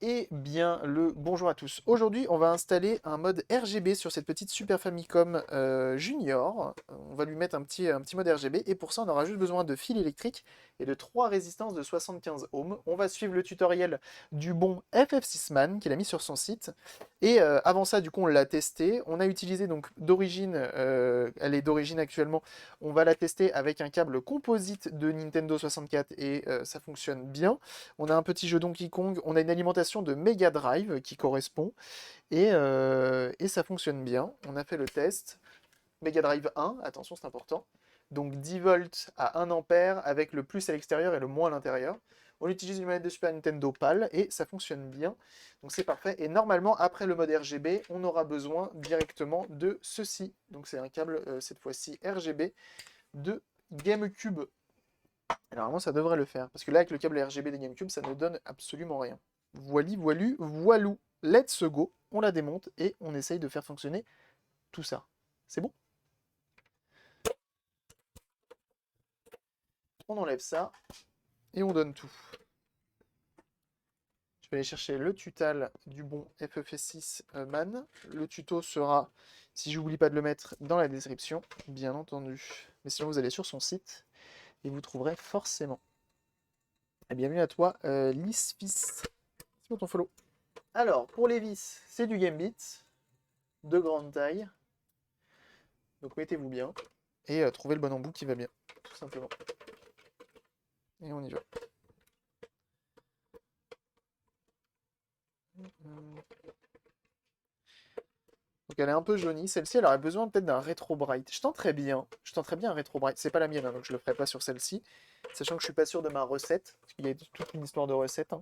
Eh bien, le bonjour à tous. Aujourd'hui, on va installer un mode RGB sur cette petite Super Famicom Junior. On va lui mettre un petit mode RGB et pour ça, on aura juste besoin de fils électriques et de 3 résistances de 75 ohms. On va suivre le tutoriel du bon FF6man qu'il a mis sur son site. Et avant ça, du coup, on l'a testé. On a utilisé donc d'origine, elle est d'origine actuellement. On va la tester avec un câble composite de Nintendo 64 et ça fonctionne bien. On a un petit jeu Donkey Kong, on a une alimentation de Mega Drive qui correspond, et ça fonctionne bien. On a fait le test. Mega Drive 1, attention c'est important. Donc 10 volts à 1 ampère avec le plus à l'extérieur et le moins à l'intérieur. On utilise une manette de Super Nintendo PAL et ça fonctionne bien. Donc c'est parfait. Et normalement, après le mode RGB, on aura besoin directement de ceci. Donc c'est un câble, cette fois-ci RGB de GameCube. Alors, normalement, ça devrait le faire. Parce que là, avec le câble RGB des GameCube, ça ne donne absolument rien. Voili, voilu, voilou. Let's go. On la démonte et on essaye de faire fonctionner tout ça. C'est bon? On enlève ça et on donne tout. Je vais aller chercher le tutal du bon FF6 Man. Le tuto sera, si j'oublie pas de le mettre, dans la description, bien entendu. Mais sinon, vous allez sur son site et vous trouverez forcément. Et bienvenue à toi, Lisfis. Merci pour ton follow. Alors, pour les vis, c'est du Gambit, de grande taille. Donc mettez-vous bien et trouvez le bon embout qui va bien, tout simplement. Et on y va. Donc elle est un peu jaunie. Celle-ci, elle aurait besoin peut-être d'un rétro bright. Je tenterais bien un rétro bright. C'est pas la mienne, hein, donc je le ferai pas sur celle-ci. Sachant que je suis pas sûr de ma recette, parce qu'il y a toute une histoire de recette, hein.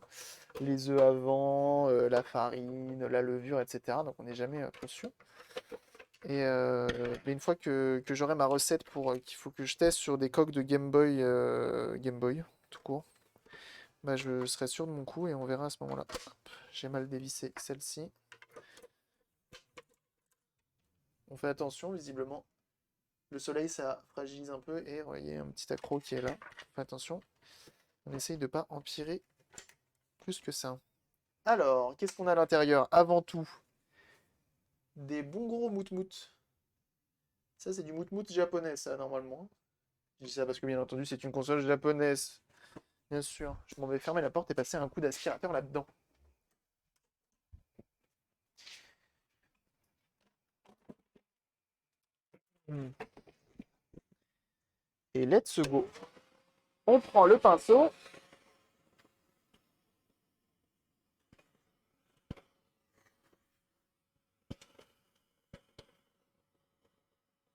Les œufs avant, la farine, la levure, etc. Donc on n'est jamais trop sûr. Mais une fois que j'aurai ma recette pour qu'il faut que je teste sur des coques de Game Boy, tout court, bah, je serai sûr de mon coup et on verra à ce moment-là. J'ai mal dévissé celle-ci. On fait attention, visiblement. Le soleil, ça fragilise un peu et vous voyez un petit accro qui est là. On fait attention. On essaye de ne pas empirer plus que ça. Alors, qu'est-ce qu'on a à l'intérieur? Avant tout, des bons gros moutmout. Ça, c'est du moutmout japonais, ça, normalement. Je dis ça parce que, bien entendu, c'est une console japonaise. Bien sûr. Je m'en vais fermer la porte et passer un coup d'aspirateur là-dedans. Hmm. Et let's go. On prend le pinceau.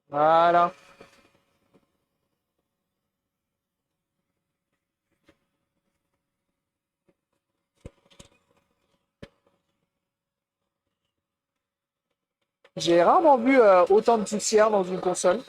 Voilà. J'ai rarement vu autant de poussière dans une console.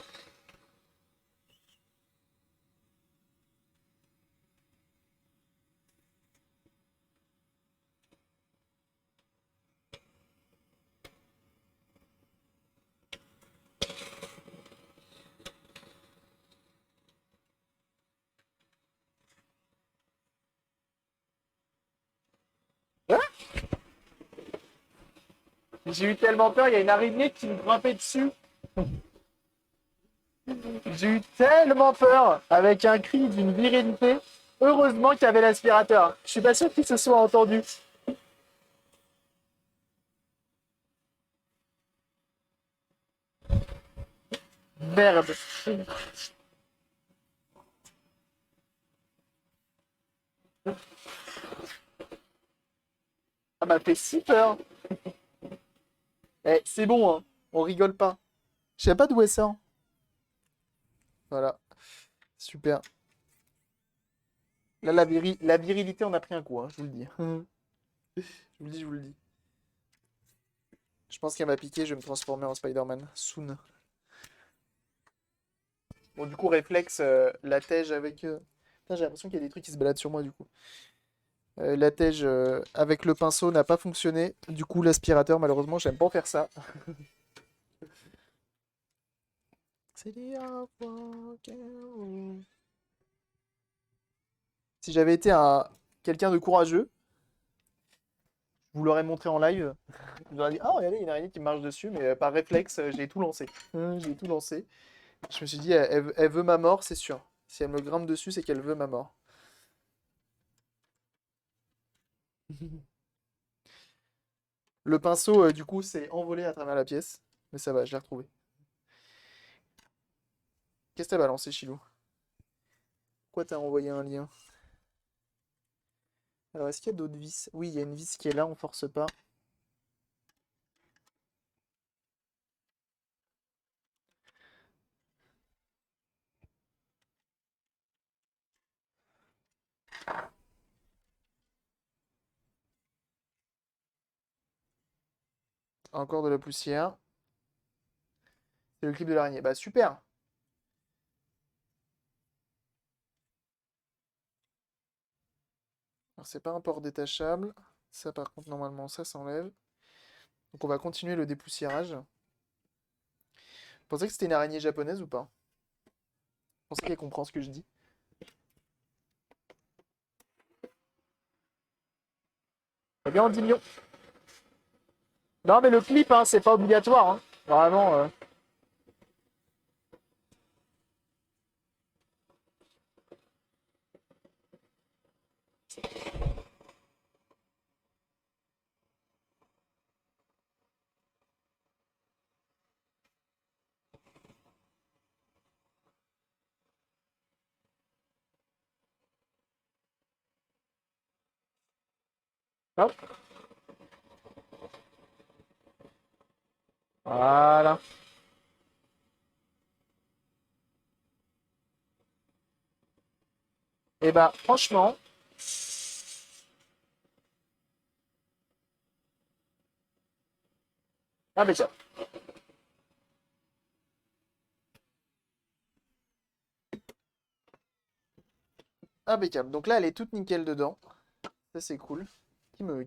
J'ai eu tellement peur, il y a une araignée qui me grimpait dessus. J'ai eu tellement peur avec un cri d'une virilité. Heureusement qu'il y avait l'aspirateur. Je suis pas sûr qu'il se soit entendu. Merde. Ça m'a fait si peur. Eh, c'est bon, hein. On rigole pas. Je sais pas d'où est ça. Voilà. Super. Là, la virilité, on a pris un coup, hein, je vous le dis. Je vous le dis, je vous le dis. Je pense qu'elle m'a piqué, je vais me transformer en Spider-Man. Soon. Bon, du coup, réflexe, la tège avec. Putain, j'ai l'impression qu'il y a des trucs qui se baladent sur moi, du coup. La tège avec le pinceau n'a pas fonctionné. Du coup, l'aspirateur, malheureusement, j'aime pas faire ça. Si j'avais été quelqu'un de courageux, vous l'aurez montré en live. Je leur ai dit, ah, regardez, il y a une araignée qui marche dessus, mais par réflexe, j'ai tout lancé. J'ai tout lancé. Je me suis dit, elle veut ma mort, c'est sûr. Si elle me grimpe dessus, c'est qu'elle veut ma mort. Le pinceau, du coup, s'est envolé à travers la pièce. Mais ça va, je l'ai retrouvé. Qu'est-ce que t'as balancé, Chilou? Pourquoi t'as envoyé un lien? Alors, est-ce qu'il y a d'autres vis? Oui, il y a une vis qui est là, on force pas. Encore de la poussière. C'est le clip de l'araignée. Bah, super! Alors, c'est pas un port détachable. Ça, par contre, normalement, ça s'enlève. Donc, on va continuer le dépoussiérage. Vous pensez que c'était une araignée japonaise ou pas? Vous pensez qu'elle comprend ce que je dis? Eh bien, on dit millions. Non, mais le clip, hein, c'est pas obligatoire. Hein. Vraiment. Hop. Voilà. Et bah, franchement. Impeccable. Impeccable. Donc là, elle est toute nickel dedans. Ça, c'est cool.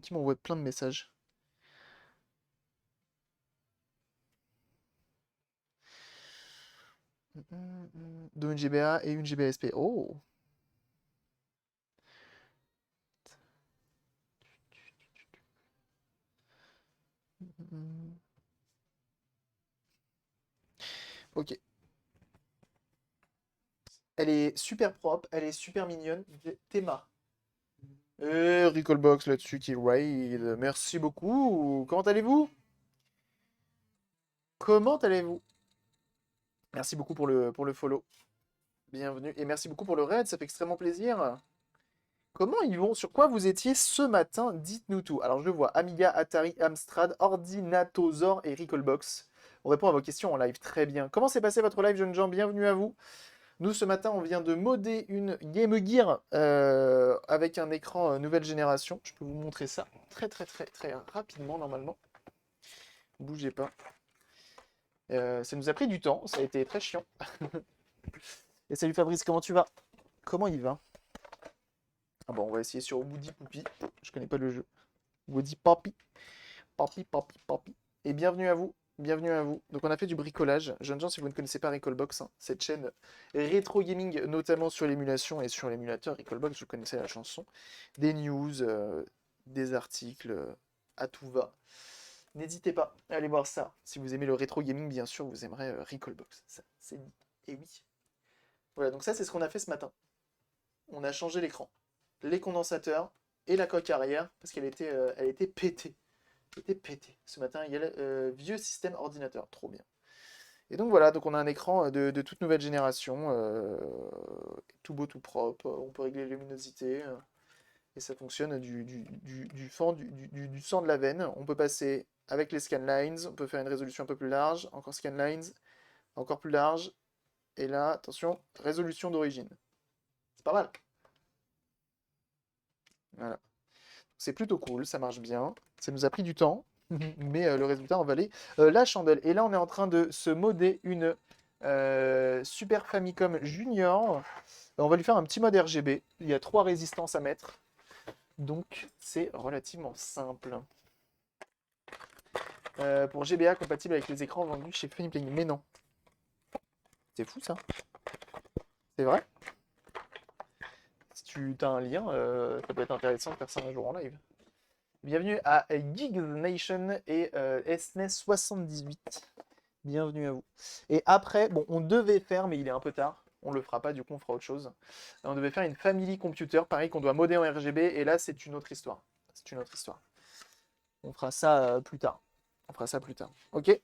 Qui m'envoie plein de messages? Dont une GBA et une GBSP. Oh! Ok. Elle est super propre, elle est super mignonne. Théma. Recallbox là-dessus qui raid. Merci beaucoup. Comment allez-vous? Comment allez-vous? Merci beaucoup pour le follow. Bienvenue. Et merci beaucoup pour le raid, ça fait extrêmement plaisir. Comment ils vont? Sur quoi vous étiez ce matin? Dites-nous tout. Alors je vois Amiga, Atari, Amstrad, Ordinatosor et Recallbox. On répond à vos questions en live, très bien. Comment s'est passé votre live, jeunes gens? Bienvenue à vous. Nous, ce matin, on vient de modder une Game Gear avec un écran nouvelle génération. Je peux vous montrer ça très très très très rapidement normalement. Bougez pas. Ça nous a pris du temps, ça a été très chiant. Et salut Fabrice, comment tu vas? Comment il va? Ah bon, on va essayer sur Woody Poupy. Je connais pas le jeu. Woody Poppy. Poppy, Poppy, Poppy. Et bienvenue à vous. Bienvenue à vous. Donc on a fait du bricolage. Jeunes gens, si vous ne connaissez pas Recallbox, hein, cette chaîne rétro gaming, notamment sur l'émulation et sur l'émulateur Recallbox, je connaissais la chanson. Des news, des articles, à tout va. N'hésitez pas à aller voir ça. Si vous aimez le rétro gaming, bien sûr, vous aimerez Recallbox. Ça, c'est dit. Et oui. Voilà, donc ça, c'est ce qu'on a fait ce matin. On a changé l'écran, les condensateurs et la coque arrière parce elle était pétée. Elle était pétée. Ce matin, il y a le vieux système ordinateur. Trop bien. Et donc voilà, donc on a un écran de toute nouvelle génération, tout beau, tout propre. On peut régler la luminosité et ça fonctionne du sang de la veine. On peut passer avec les scanlines, on peut faire une résolution un peu plus large, encore scanlines, encore plus large. Et là, attention, résolution d'origine. C'est pas mal. Voilà. C'est plutôt cool, ça marche bien. Ça nous a pris du temps, mais le résultat en valait la chandelle. Et là, on est en train de se modder une Super Famicom Junior. On va lui faire un petit mode RGB. Il y a 3 résistances à mettre. Donc, c'est relativement simple. Pour GBA compatible avec les écrans vendus chez Funnyplaying. Mais non. C'est fou ça. C'est vrai. Si tu as un lien, ça peut être intéressant de faire ça un jour en live. Bienvenue à Gigs Nation et SNES78. Bienvenue à vous. Et après, bon, on devait faire, mais il est un peu tard. On le fera pas, du coup, on fera autre chose. On devait faire une Family Computer, pareil, qu'on doit modder en RGB. Et là, c'est une autre histoire. C'est une autre histoire. On fera ça plus tard. On fera ça plus tard. Ok?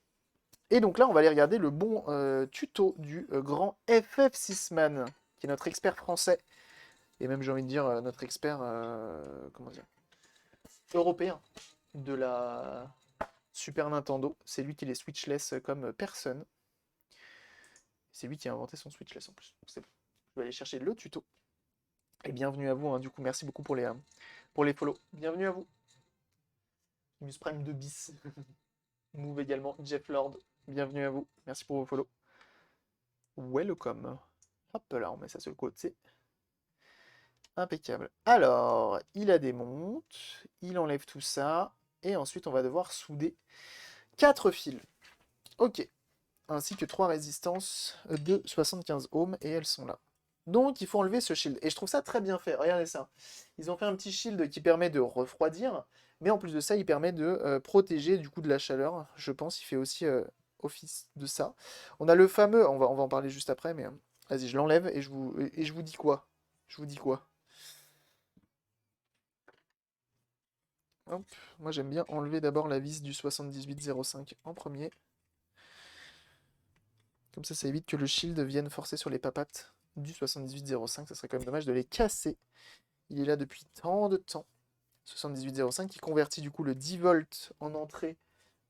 Et donc là, on va aller regarder le bon tuto du grand FF Sisman, qui est notre expert français. Et même, j'ai envie de dire, notre expert, comment dire, européen de la Super Nintendo. C'est lui qui les switchless comme personne. C'est lui qui a inventé son switchless en plus. C'est bon. Je vais aller chercher le tuto. Et bienvenue à vous, hein. Du coup, merci beaucoup pour les follow. Bienvenue à vous. Mus Prime 2 bis. Move également. Jeff Lord, bienvenue à vous. Merci pour vos follow. Welcome. Hop là, on met ça sur le côté. Impeccable. Alors, il a des montes. Il enlève tout ça. Et ensuite, on va devoir souder 4 fils. Ok. Ainsi que 3 résistances de 75 ohms. Et elles sont là. Donc, il faut enlever ce shield. Et je trouve ça très bien fait. Regardez ça. Ils ont fait un petit shield qui permet de refroidir. Mais en plus de ça, il permet de protéger du coup de la chaleur. Je pense il fait aussi office de ça. On a le fameux... on va en parler juste après, mais vas-y, je l'enlève et je vous dis quoi? Je vous dis quoi? Hop. Moi, j'aime bien enlever d'abord la vis du 7805 en premier. Comme ça évite que le shield vienne forcer sur les papates du 7805. Ça serait quand même dommage de les casser. Il est là depuis tant de temps. 7805 qui convertit du coup le 10 volts en entrée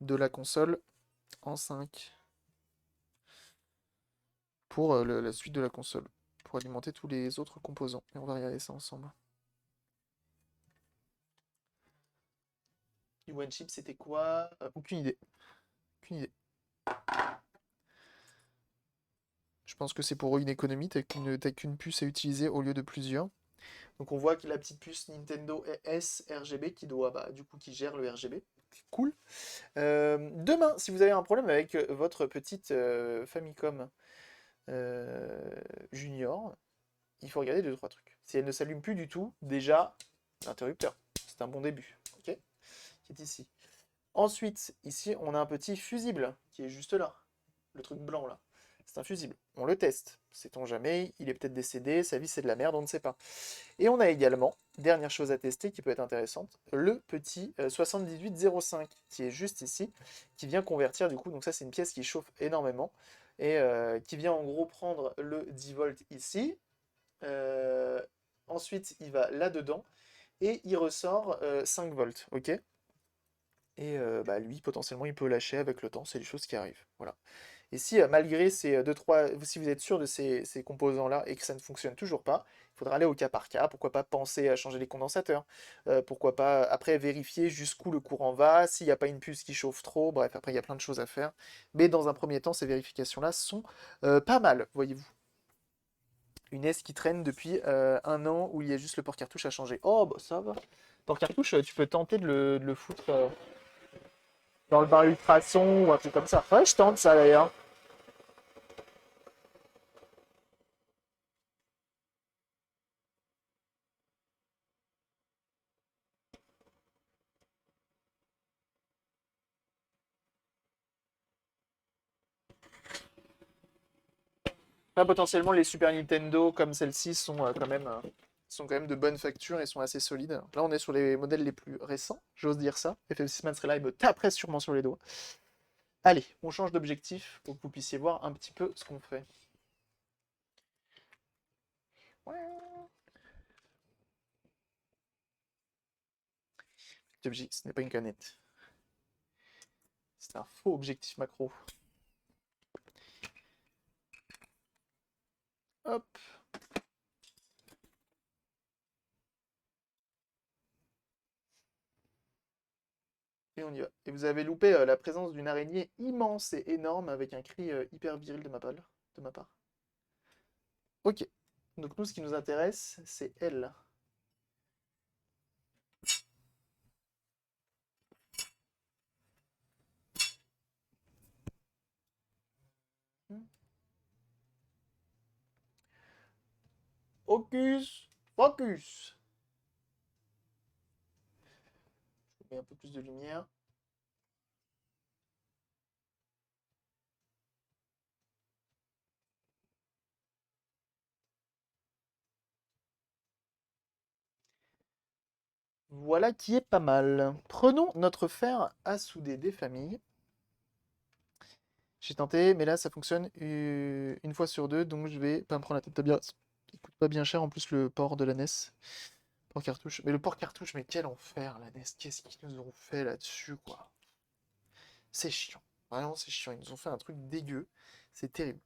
de la console en 5 pour la suite de la console, pour alimenter tous les autres composants. Et on va regarder ça ensemble. One Chip, c'était quoi? Aucune idée. Aucune idée. Je pense que c'est pour une économie, t'as qu'une puce à utiliser au lieu de plusieurs. Donc on voit que la petite puce Nintendo S RGB qui doit, du coup, qui gère le RGB. Cool. Demain, si vous avez un problème avec votre petite Famicom Junior, il faut regarder deux trois trucs. Si elle ne s'allume plus du tout, déjà, l'interrupteur. C'est un bon début. Ok? Qui est ici. Ensuite, ici, on a un petit fusible qui est juste là. Le truc blanc là. C'est un fusible. On le teste. Sait-on jamais, il est peut-être décédé, sa vie c'est de la merde, on ne sait pas. Et on a également, dernière chose à tester qui peut être intéressante, le petit 7805 qui est juste ici, qui vient convertir du coup, donc ça c'est une pièce qui chauffe énormément, et qui vient en gros prendre le 10 volts ici, ensuite il va là-dedans, et il ressort 5 volts, ok? Et lui, potentiellement, il peut lâcher avec le temps, c'est des choses qui arrivent. Voilà. Et si, malgré ces si vous êtes sûr de ces composants-là et que ça ne fonctionne toujours pas, il faudra aller au cas par cas. Pourquoi pas penser à changer les condensateurs? Pourquoi pas, après, vérifier jusqu'où le courant va, s'il n'y a pas une puce qui chauffe trop. Bref, après, il y a plein de choses à faire. Mais dans un premier temps, ces vérifications-là sont pas mal, voyez-vous. Une S qui traîne depuis 1 an où il y a juste le port-cartouche à changer. Oh, bah ça va. Port-cartouche, tu peux tenter de le foutre dans le bar ultrason ou un truc comme ça. Ouais, je tente ça d'ailleurs. Enfin, potentiellement, les Super Nintendo comme celle-ci sont quand même de bonne facture et sont assez solides. Là, on est sur les modèles les plus récents, j'ose dire ça. FF6 Man serait là, il me taperait sûrement sur les doigts. Allez, on change d'objectif pour que vous puissiez voir un petit peu ce qu'on fait. Cet objectif, ce n'est pas une canette. C'est un faux objectif macro. Hop. Et on y va. Et vous avez loupé la présence d'une araignée immense et énorme avec un cri hyper viril de ma part. Ok. Donc nous, ce qui nous intéresse, c'est elle. Focus! Focus! met un peu plus de lumière. Voilà qui est pas mal. Prenons notre fer à souder des familles. J'ai tenté, mais là ça fonctionne une fois sur deux, donc je vais pas me prendre la tête. Bien, il coûte pas bien cher en plus le port de la NES. Port cartouche. Mais le port cartouche, mais quel enfer la NES. Qu'est-ce qu'ils nous ont fait là-dessus, quoi. C'est chiant. Vraiment, c'est chiant. Ils nous ont fait un truc dégueu. C'est terrible.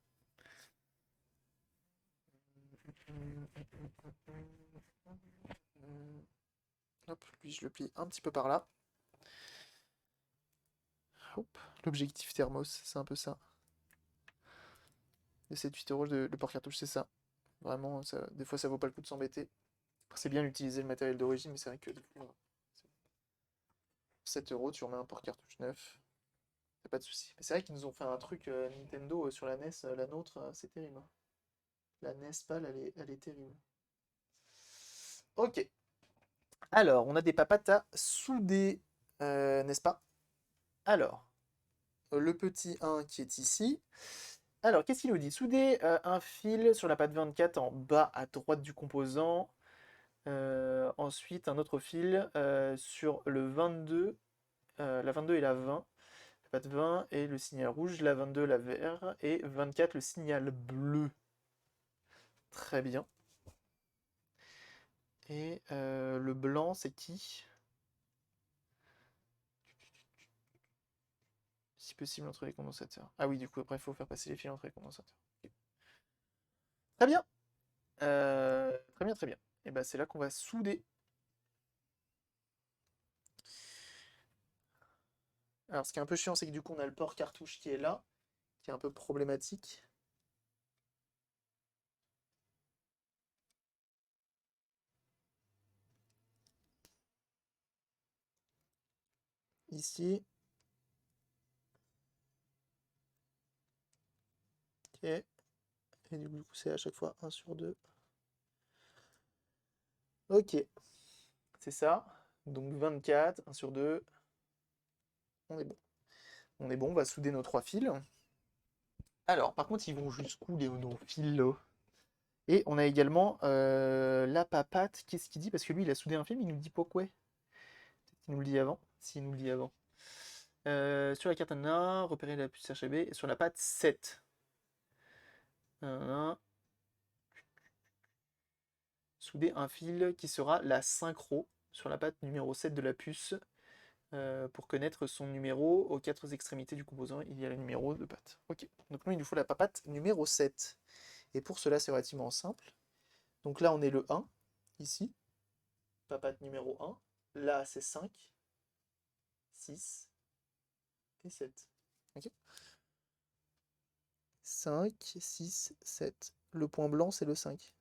Hop, lui je le plie un petit peu par là. Hop, l'objectif thermos, c'est un peu ça. Et 7-8 € le port cartouche, c'est ça. Vraiment, ça, des fois ça vaut pas le coup de s'embêter. C'est bien d'utiliser le matériel d'origine, mais c'est vrai que du coup, 7 € tu remets un port cartouche neuf. Y'a pas de souci. Mais c'est vrai qu'ils nous ont fait un truc Nintendo sur la NES, la nôtre, c'est terrible, hein. La NES PAL, elle est terrible. Ok. Alors, on a des papates à souder, n'est-ce pas? Alors, le petit 1 qui est ici. Alors, qu'est-ce qu'il nous dit? Souder un fil sur la patte 24 en bas à droite du composant. Ensuite, un autre fil sur le 22, la 22 et la 20. La patte 20 et le signal rouge, la 22 la vert et 24 le signal bleu. Très bien. Et le blanc, c'est qui? Si possible entre les condensateurs. Ah oui, du coup, après, il faut faire passer les fils entre les condensateurs. Ok. Très bien. Très bien, très bien. Et ben, c'est là qu'on va souder. Alors, ce qui est un peu chiant, c'est que du coup, on a le port cartouche qui est là, qui est un peu problématique. Ici. Ok. Et du coup, c'est à chaque fois 1 sur 2. Ok. C'est ça. Donc 24, 1 sur 2. On est bon. On est bon, on va souder nos 3 fils. Alors, par contre, ils vont jusqu'où nos fils là? Et on a également la papate. Qu'est-ce qu'il dit? Parce que lui, il a soudé un film, il nous dit pourquoi. Peut-être qu'il nous le dit avant. S'il nous le dit avant. Sur la carte ANA, repérer la puce RGB. Et sur la patte 7. Souder un fil qui sera la synchro sur la patte numéro 7 de la puce. Pour connaître son numéro, aux 4 extrémités du composant, il y a le numéro de patte. Ok, donc nous, il nous faut la papate numéro 7. Et pour cela, c'est relativement simple. Donc là, on est le 1, ici. Papate numéro 1. Là, c'est 5, 6 et 7. Ok. 5, 6, 7. Le point blanc, c'est le 5.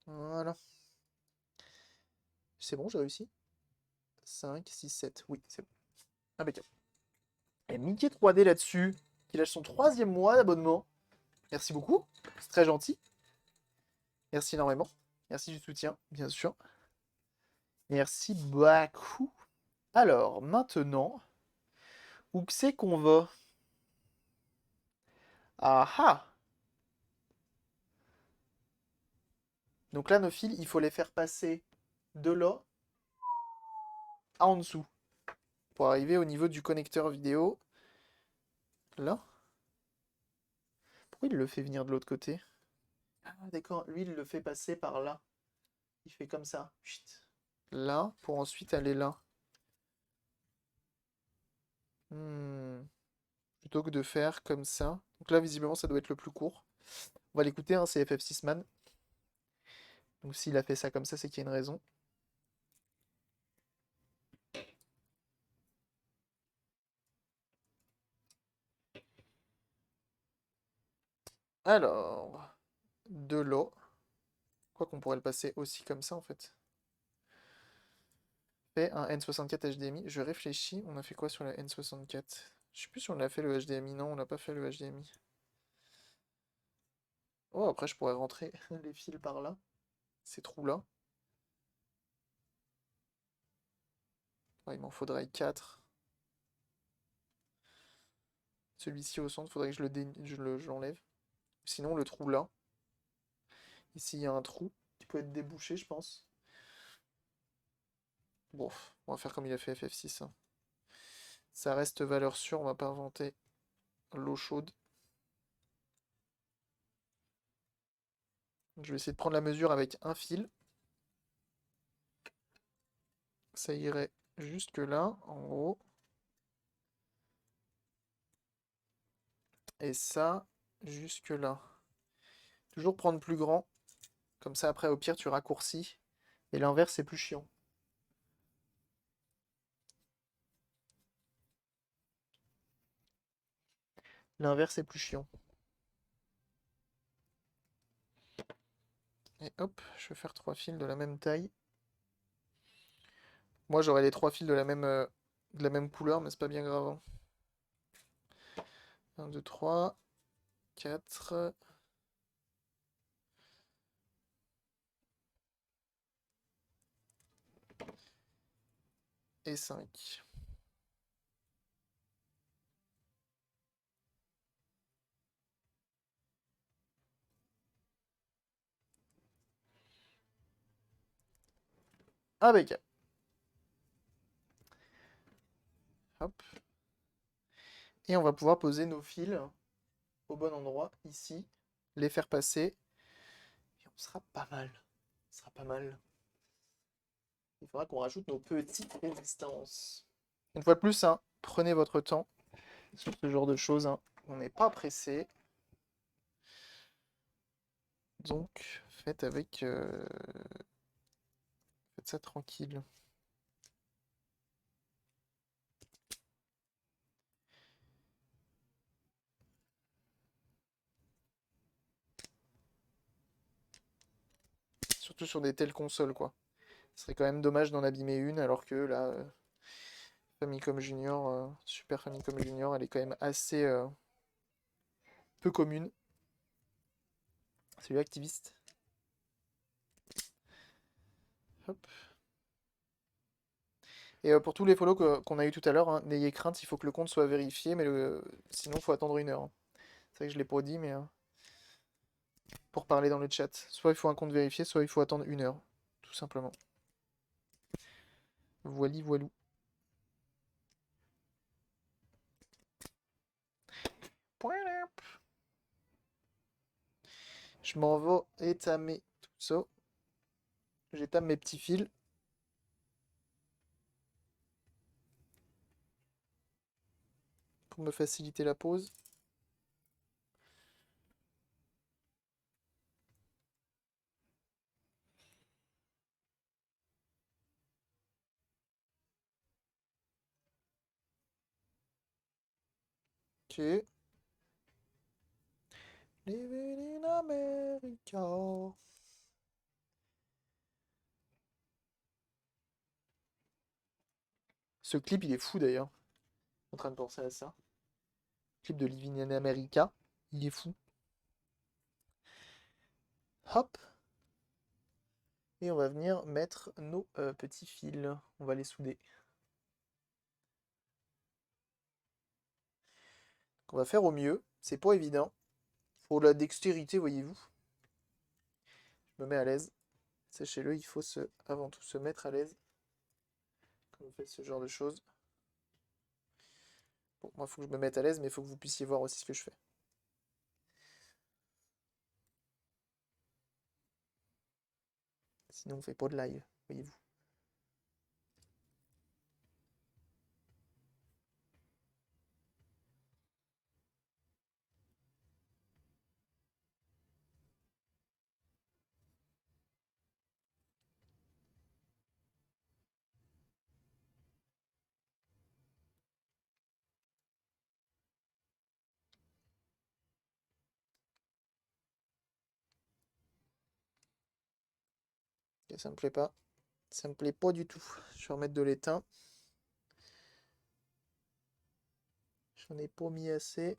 Voilà. C'est bon, j'ai réussi. 5, 6, 7. Oui, c'est bon. Impeccable. Et Mickey 3D là-dessus, qui lâche son 3e mois d'abonnement. Merci beaucoup. C'est très gentil. Merci énormément. Merci du soutien, bien sûr. Merci beaucoup. Alors, maintenant, où que c'est qu'on va? Ah ah! Donc là, nos fils, il faut les faire passer de là à en dessous pour arriver au niveau du connecteur vidéo. Là. Pourquoi il le fait venir de l'autre côté? Ah, d'accord. Lui, il le fait passer par là. Il fait comme ça. Chut. Là, pour ensuite aller là. Hmm. Plutôt que de faire comme ça. Donc là, visiblement, ça doit être le plus court. On va l'écouter, hein, c'est FF6 Man. Donc s'il a fait ça comme ça, c'est qu'il y a une raison. Alors, de l'eau. Quoi qu'on pourrait le passer aussi comme ça en fait. Fait un N64 HDMI. Je réfléchis, on a fait quoi sur la N64? Je sais plus si on a fait le HDMI. Non, on n'a pas fait le HDMI. Oh, après je pourrais rentrer les fils par là. Ces trous-là. Ouais, il m'en faudrait 4. Celui-ci au centre, faudrait que je l'enlève. Sinon, le trou là. Ici, il y a un trou qui peut être débouché, je pense. Bon, on va faire comme il a fait FF6, hein. Ça reste valeur sûre, on va pas inventer l'eau chaude. Je vais essayer de prendre la mesure avec un fil. Ça irait jusque là, en gros. Et ça, jusque là. Toujours prendre plus grand. Comme ça, après, au pire, tu raccourcis. Et l'inverse, c'est plus chiant. L'inverse est plus chiant. Et hop, je vais faire 3 fils de la même taille. Moi, j'aurais les 3 fils de la même couleur, mais c'est pas bien grave, hein. 1, 2, 3, 4. Et 5. Impeccable. Hop. Et on va pouvoir poser nos fils au bon endroit, ici. Les faire passer. Et on sera pas mal. On sera pas mal. Il faudra qu'on rajoute nos petites résistances. Une fois de plus, hein, prenez votre temps sur ce genre de choses, hein. On n'est pas pressé. Donc, faites ça tranquille. Surtout sur des telles consoles, quoi. Ce serait quand même dommage d'en abîmer une, alors que là, Famicom Junior, Super Famicom Junior, elle est quand même assez peu commune. Celui activiste. Hop. Et pour tous les follow qu'on a eu tout à l'heure, hein, n'ayez crainte, il faut que le compte soit vérifié, mais sinon il faut attendre 1 heure, hein. C'est vrai que je l'ai pas dit, mais pour parler dans le chat. Soit il faut un compte vérifié, soit il faut attendre 1 heure. Tout simplement. Voili voilou. Je m'en vais étamer tout ça. J'étame mes petits fils. Pour me faciliter la pose. Ok. Living in America. Ce clip, il est fou d'ailleurs. En train de penser à ça. Clip de Living in America. Il est fou. Hop. Et on va venir mettre nos petits fils. On va les souder. On va faire au mieux. C'est pas évident. Faut de la dextérité, voyez-vous. Je me mets à l'aise. Sachez-le, il faut avant tout se mettre à l'aise quand vous faites ce genre de choses. Bon, moi, il faut que je me mette à l'aise, mais il faut que vous puissiez voir aussi ce que je fais. Sinon, on fait pas de live, voyez-vous. Et ça me plaît pas. Ça me plaît pas du tout. Je vais remettre de l'étain. J'en ai pas mis assez.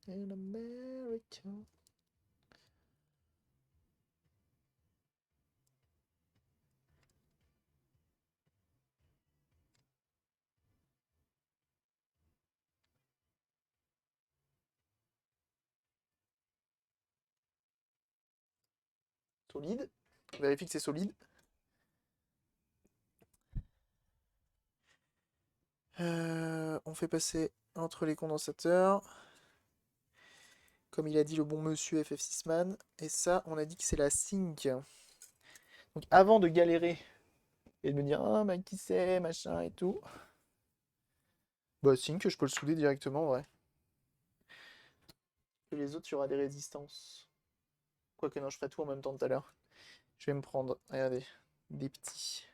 In America. Solide. On vérifie que c'est solide. On fait passer entre les condensateurs. Comme il a dit le bon monsieur FF6man. Et ça, on a dit que c'est la sync. Donc avant de galérer et de me dire ah mais qui c'est, machin et tout. Bah sync, je peux le souder directement, ouais. Que les autres, il y aura des résistances. Quoique non, je ferai tout en même temps tout à l'heure. Je vais me prendre, regardez, des petits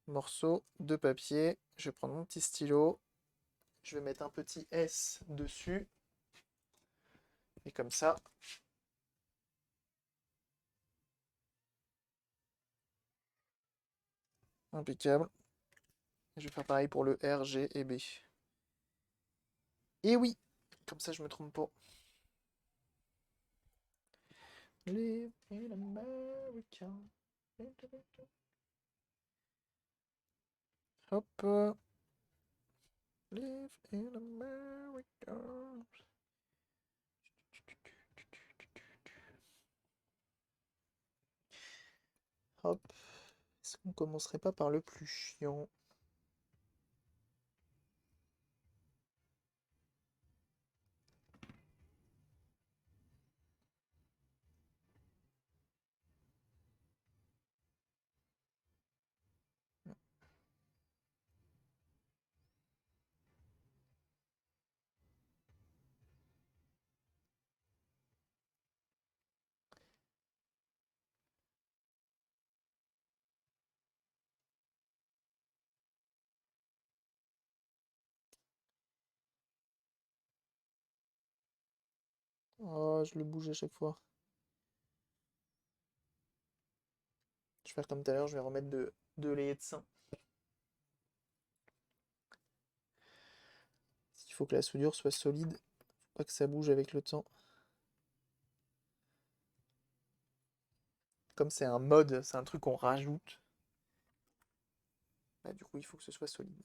morceaux de papier. Je vais prendre mon petit stylo. Je vais mettre un petit S dessus. Et comme ça. Impeccable. Je vais faire pareil pour le R, G et B. Et oui, comme ça je me trompe pas. Live in America. Hop. Live in America. Hop. Est-ce qu'on commencerait pas par le plus chiant? Oh, je le bouge à chaque fois. Je vais faire comme tout à l'heure, je vais remettre de layers de sein. Il faut que la soudure soit solide, faut pas que ça bouge avec le temps. Comme c'est un mode, c'est un truc qu'on rajoute, bah, du coup il faut que ce soit solide.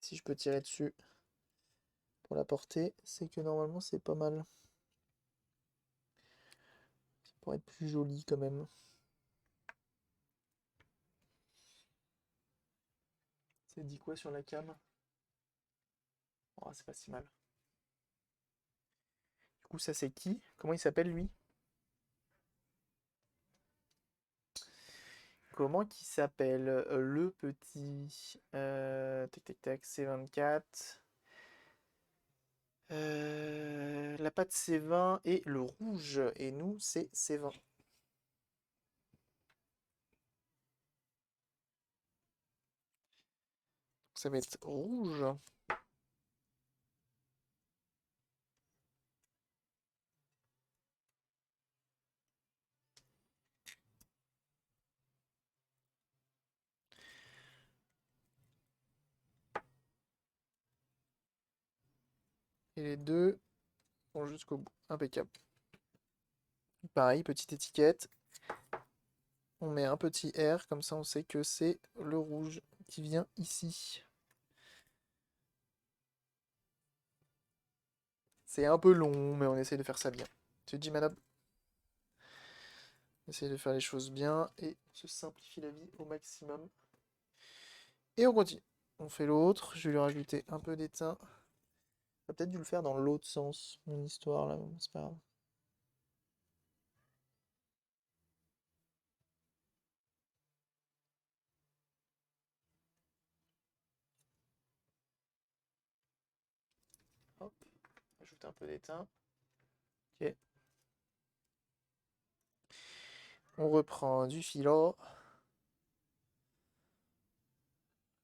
Si je peux tirer dessus pour la porter, c'est que normalement c'est pas mal. Ça pourrait être plus joli quand même. Ça dit quoi sur la cam? Oh, c'est pas si mal. Du coup, ça c'est qui? Comment il s'appelle lui? Comment qu'il s'appelle le petit tac tac tac C24 la pâte C20 et le rouge et nous c'est C20. Ça va être rouge. Et les deux vont jusqu'au bout. Impeccable. Pareil, petite étiquette. On met un petit R, comme ça on sait que c'est le rouge qui vient ici. C'est un peu long, mais on essaye de faire ça bien. Tu te dis, madame? On essaye de faire les choses bien et on se simplifie la vie au maximum. Et on continue. On fait l'autre. Je vais lui rajouter un peu d'étain. J'ai peut-être dû le faire dans l'autre sens, mon histoire là, c'est pas grave. Hop, ajouter un peu d'étain. Ok. On reprend du filo.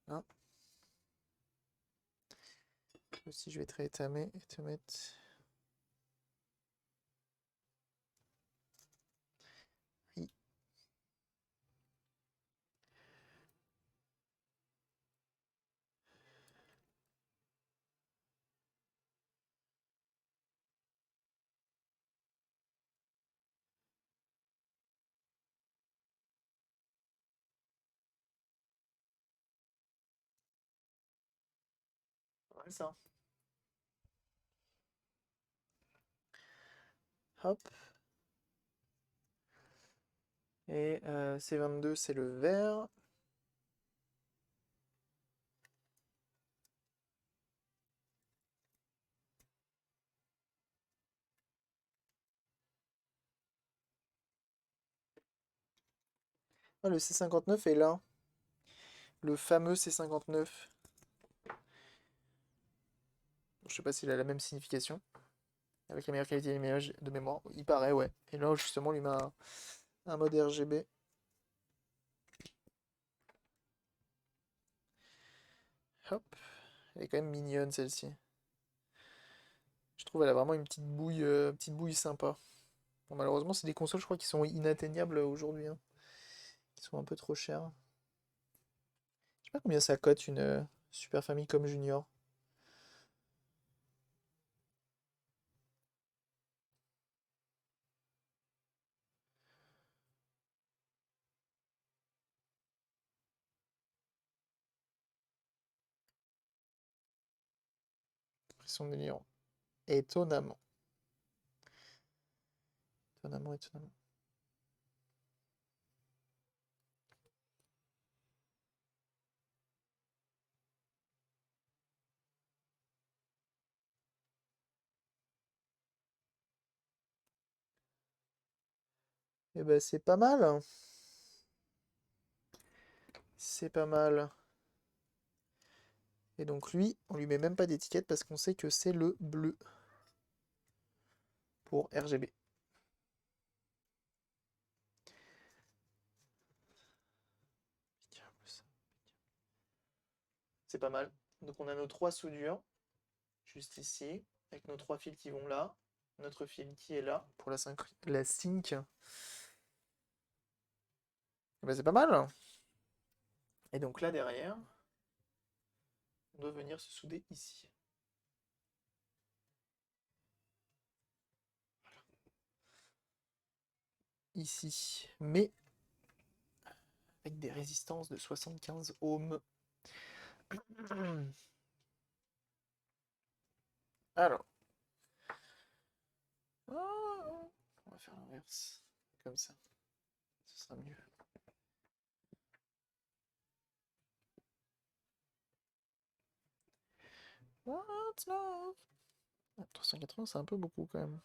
Là. Aussi, je vais te rétamer et te mettre. Oui. mal ça. Hop. Et C22, c'est le vert. Ah, le C59 est là. Le fameux C59. Je sais pas s'il a la même signification. Avec la meilleure qualité d'image de mémoire. Il paraît, ouais. Et là, justement, lui met un mode RGB. Hop. Elle est quand même mignonne, celle-ci. Je trouve elle a vraiment une petite bouille sympa. Bon, malheureusement, c'est des consoles, je crois, qui sont inatteignables aujourd'hui, hein. Qui sont un peu trop chères. Je sais pas combien ça cote une Super Famicom Junior. Impression de lire. Étonnamment. Étonnamment, étonnamment. Eh ben, c'est pas mal, hein. C'est pas mal. Et donc lui, on lui met même pas d'étiquette parce qu'on sait que c'est le bleu pour RGB. C'est pas mal. Donc on a nos trois soudures, juste ici, avec nos trois fils qui vont là, notre fil qui est là pour la sync. Eh ben, c'est pas mal. Et donc là derrière, on doit venir se souder ici. Ici. Mais avec des résistances de 75 ohms. Alors. On va faire l'inverse. Comme ça. Ce sera mieux. What's love? 380, c'est un peu beaucoup quand même.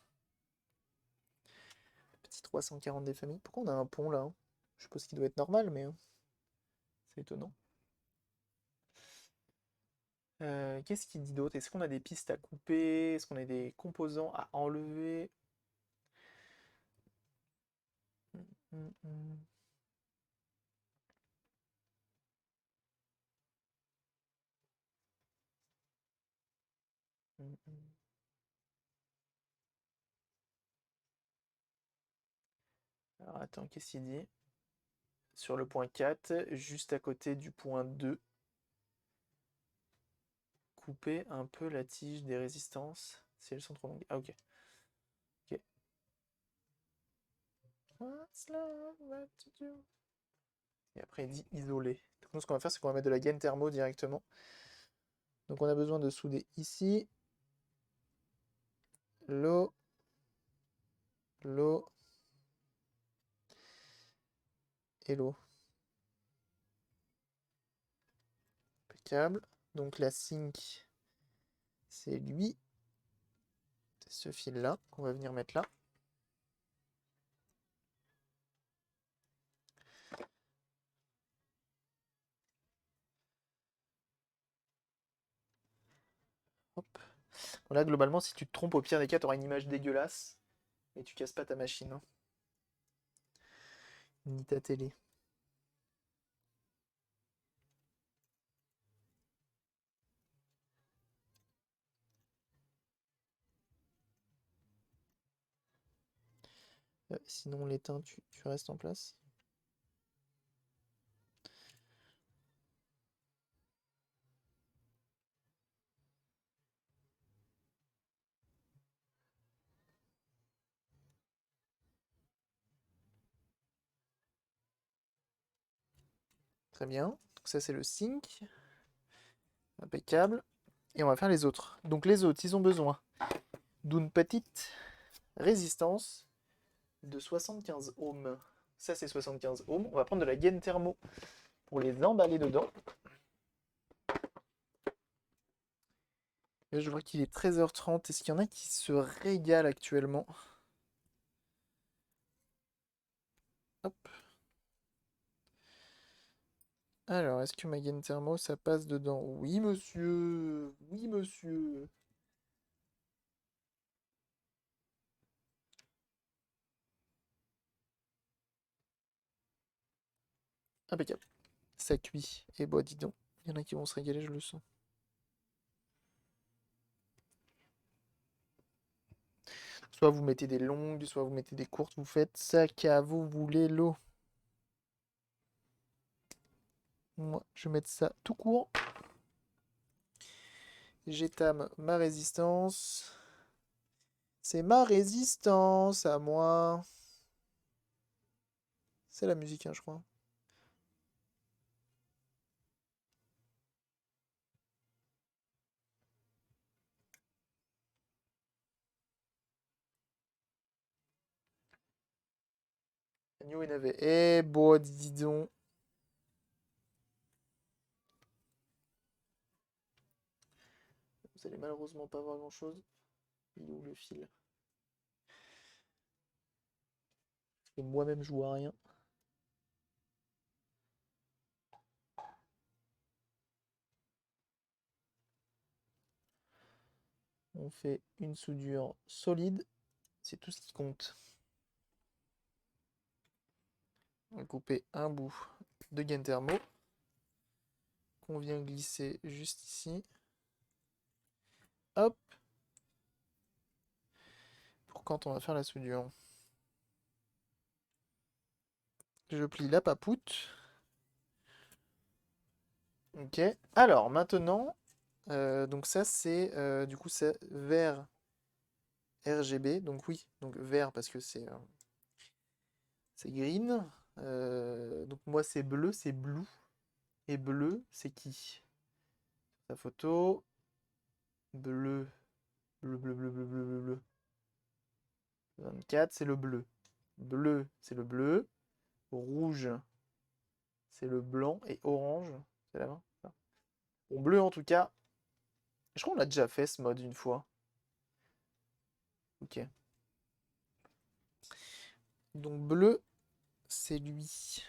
Petit 340 des familles. Pourquoi on a un pont là? Je suppose qu'il doit être normal, mais c'est étonnant. Qu'est-ce qu'il dit d'autre? Est-ce qu'on a des pistes à couper? Est-ce qu'on a des composants à enlever? Hum, hum, hum. Hum, hum. Alors attends, qu'est-ce qu'il dit? Sur le point 4, juste à côté du point 2, couper un peu la tige des résistances si elles sont trop longues. Ah ok. Ok. What's love got to do? Et après il dit isoler. Donc nous ce qu'on va faire c'est qu'on va mettre de la gaine thermo directement. Donc on a besoin de souder ici l'eau, l'eau et l'eau. Impeccable. Donc la sync c'est lui. C'est ce fil là qu'on va venir mettre là. Hop. Bon, là globalement si tu te trompes au pire des cas tu auras une image dégueulasse. Et tu casses pas ta machine, hein. Ni ta télé. Sinon on l'éteint, tu restes en place. Très bien. Donc ça c'est le sync. Impeccable. Et on va faire les autres. Donc les autres, ils ont besoin d'une petite résistance de 75 ohms. Ça, c'est 75 ohms. On va prendre de la gaine thermo pour les emballer dedans. Là, je vois qu'il est 13h30. Est-ce qu'il y en a qui se régalent actuellement? Hop. Alors, est-ce que ma gaine thermo, ça passe dedans? Oui, monsieur. Oui, monsieur. Impeccable. Ça cuit. Et bah, dis donc. Il y en a qui vont se régaler, je le sens. Soit vous mettez des longues, soit vous mettez des courtes. Vous faites ça qu'à vous voulez l'eau. Moi, je vais mettre ça tout court. J'étame ma résistance. C'est ma résistance à moi. C'est la musique, hein, je crois. Agneau et navet. Eh, bon, dis donc. Vous allez malheureusement pas voir grand-chose. Il est où le fil? Et moi-même, je vois rien. On fait une soudure solide. C'est tout ce qui compte. On va couper un bout de gaine thermo qu'on vient glisser juste ici. Hop. Pour quand on va faire la soudure. Je plie la papoute. Ok. Alors maintenant, donc ça c'est du coup c'est vert RGB. Donc oui, donc vert parce que c'est green. Donc moi c'est bleu, c'est blue. Et bleu, c'est qui? La photo. Bleu, bleu, bleu, bleu, bleu, bleu, bleu, bleu. 24, c'est le bleu. Bleu, c'est le bleu. Rouge, c'est le blanc. Et orange, c'est la main. Bon, bleu en tout cas. Je crois qu'on a déjà fait ce mode une fois. Ok. Donc bleu, c'est lui.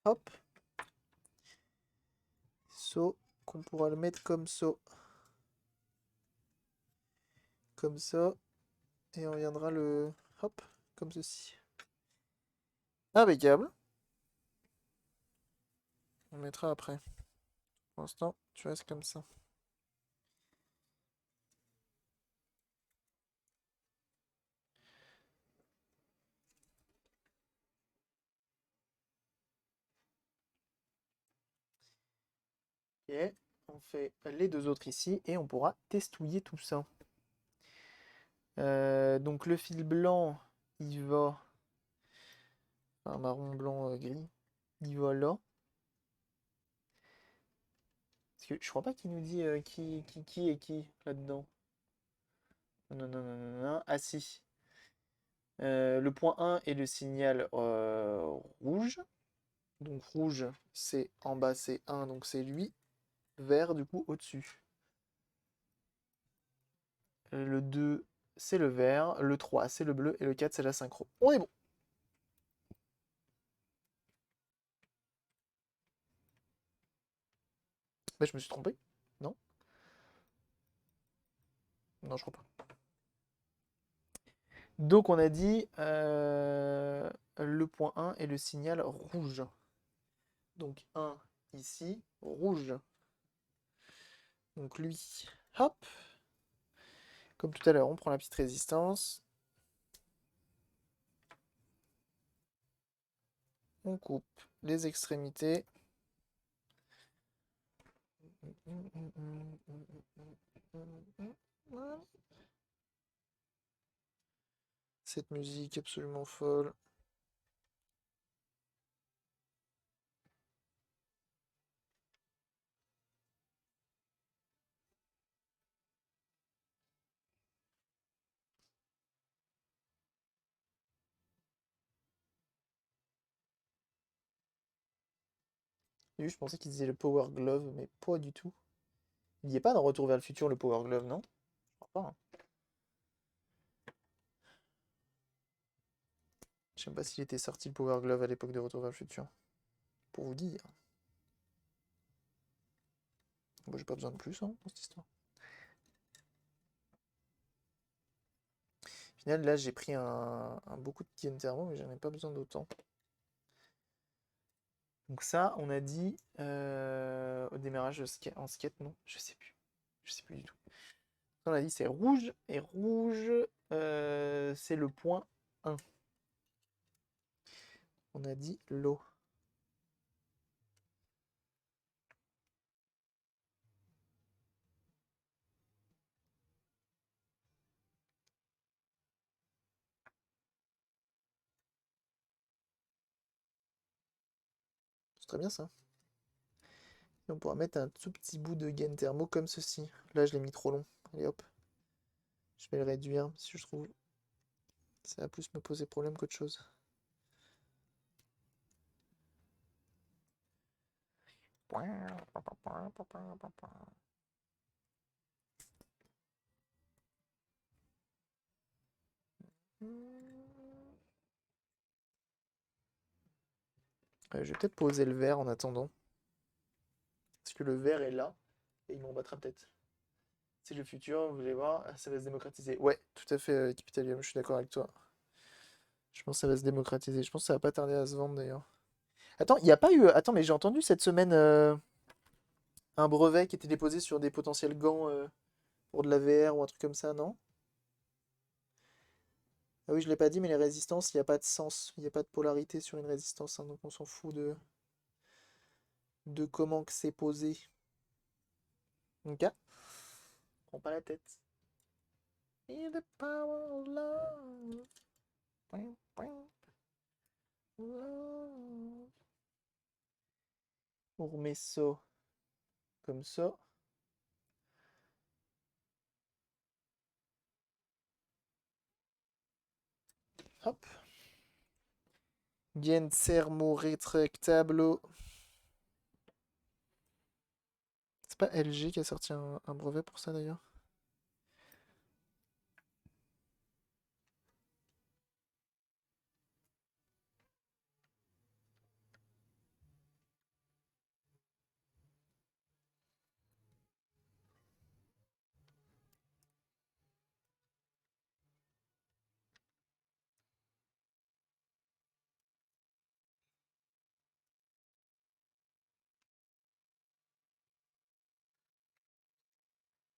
Hop. So, qu'on pourra le mettre comme ça. Comme ça. Et on viendra le... Hop, comme ceci. Impeccable. On mettra après. Pour l'instant, tu restes comme ça. Ok. On fait les deux autres ici et on pourra testouiller tout ça. Donc le fil blanc, il va... Enfin, marron, blanc, gris. Il va là. Parce que je crois pas qu'il nous dit qui est qui là-dedans. Non, non, non, non, non. Ah si. Le point 1 est le signal rouge. Donc rouge, c'est en bas, c'est 1, donc c'est lui. Vert, du coup, au-dessus. Le 2, c'est le vert. Le 3, c'est le bleu. Et le 4, c'est la synchro. On est bon. Bah, je me suis trompé. Non? Non, je crois pas. Donc on a dit le point 1 est le signal rouge. Donc 1 ici, rouge. Donc lui, hop. Comme tout à l'heure, on prend la petite résistance. On coupe les extrémités. Cette musique absolument folle. Lui, je pensais qu'il disait le Power Glove, mais pas du tout. Il n'y est pas dans Retour vers le futur, le Power Glove, non? Je crois pas, hein. Je sais même pas s'il était sorti le Power Glove à l'époque de Retour vers le futur. Pour vous dire. Bon, j'ai pas besoin de plus, hein, dans cette histoire. Au final, là, j'ai pris beaucoup de Tien Thermo, mais j'en ai pas besoin d'autant. Donc ça, on a dit au démarrage en skate, non? Je sais plus. Je sais plus du tout. On a dit c'est rouge, et rouge, c'est le point 1. On a dit l'eau. C'est très bien ça. Et on pourra mettre un tout petit bout de gain thermo comme ceci. Là, je l'ai mis trop long. Allez hop. Je vais le réduire si je trouve. Ça va plus me poser problème qu'autre chose. Je vais peut-être poser le vert en attendant. Parce que le vert est là. Et il m'en battra peut-être. C'est le futur, vous allez voir, ça va se démocratiser. Ouais, tout à fait, Capitalium, je suis d'accord avec toi. Je pense que ça va se démocratiser. Je pense que ça va pas tarder à se vendre d'ailleurs. Attends, il n'y a pas eu. Attends, mais j'ai entendu cette semaine un brevet qui était déposé sur des potentiels gants pour de la VR ou un truc comme ça, non? Ah oui, je l'ai pas dit, mais les résistances, il n'y a pas de sens. Il n'y a pas de polarité sur une résistance, hein, donc on s'en fout de comment que c'est posé. Ok? Prends pas la tête. Feel the power of love. Love. On remet ça comme ça. Hop. Gain thermo-rétractable. C'est pas LG qui a sorti un brevet pour ça d'ailleurs?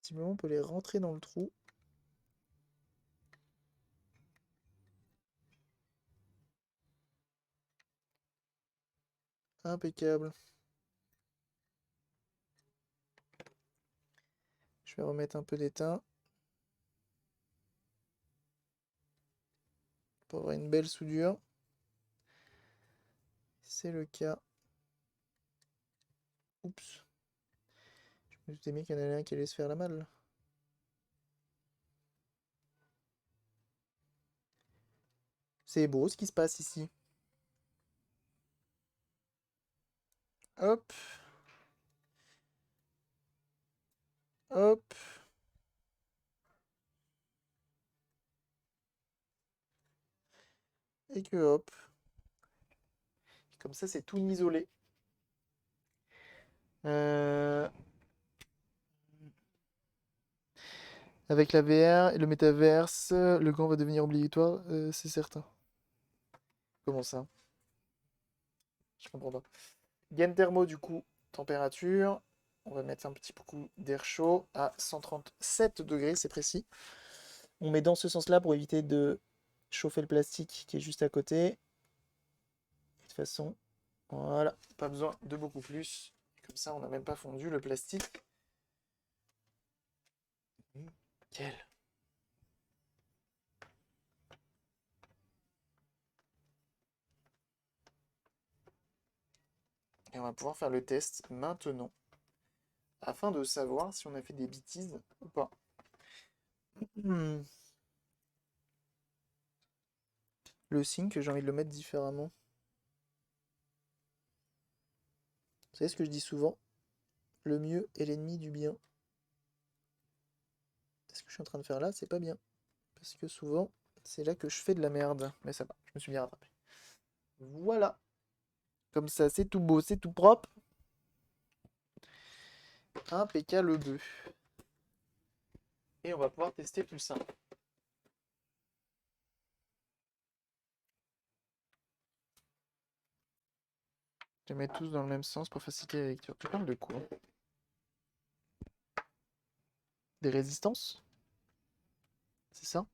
Simplement, on peut les rentrer dans le trou. Impeccable. Je vais remettre un peu d'étain pour avoir une belle soudure. C'est le cas. Oups. Je me doutais bien qu'il y en avait un qui allait se faire la malle. C'est beau ce qui se passe ici. Hop. Hop. Et que hop. Comme ça, c'est tout isolé. Euh, Avec la VR et le métaverse, le gant va devenir obligatoire, c'est certain. Comment ça? Je comprends pas. Gain thermo, du coup, température. On va mettre un petit coup d'air chaud à 137 degrés, c'est précis. On met dans ce sens-là pour éviter de chauffer le plastique qui est juste à côté. De toute façon, voilà, pas besoin de beaucoup plus. Comme ça, on n'a même pas fondu le plastique. Nickel. Et on va pouvoir faire le test maintenant, afin de savoir si on a fait des bêtises ou pas. Hmm. Le signe que j'ai envie de le mettre différemment. Vous savez ce que je dis souvent? Le mieux est l'ennemi du bien. Ce que je suis en train de faire là, c'est pas bien. Parce que souvent, c'est là que je fais de la merde. Mais ça va, je me suis bien rattrapé. Voilà. Comme ça, c'est tout beau, c'est tout propre. Impeccable. Et on va pouvoir tester tout ça. Je les mets tous dans le même sens pour faciliter la lecture. Tu parles de quoi? Des résistances? C'est ça?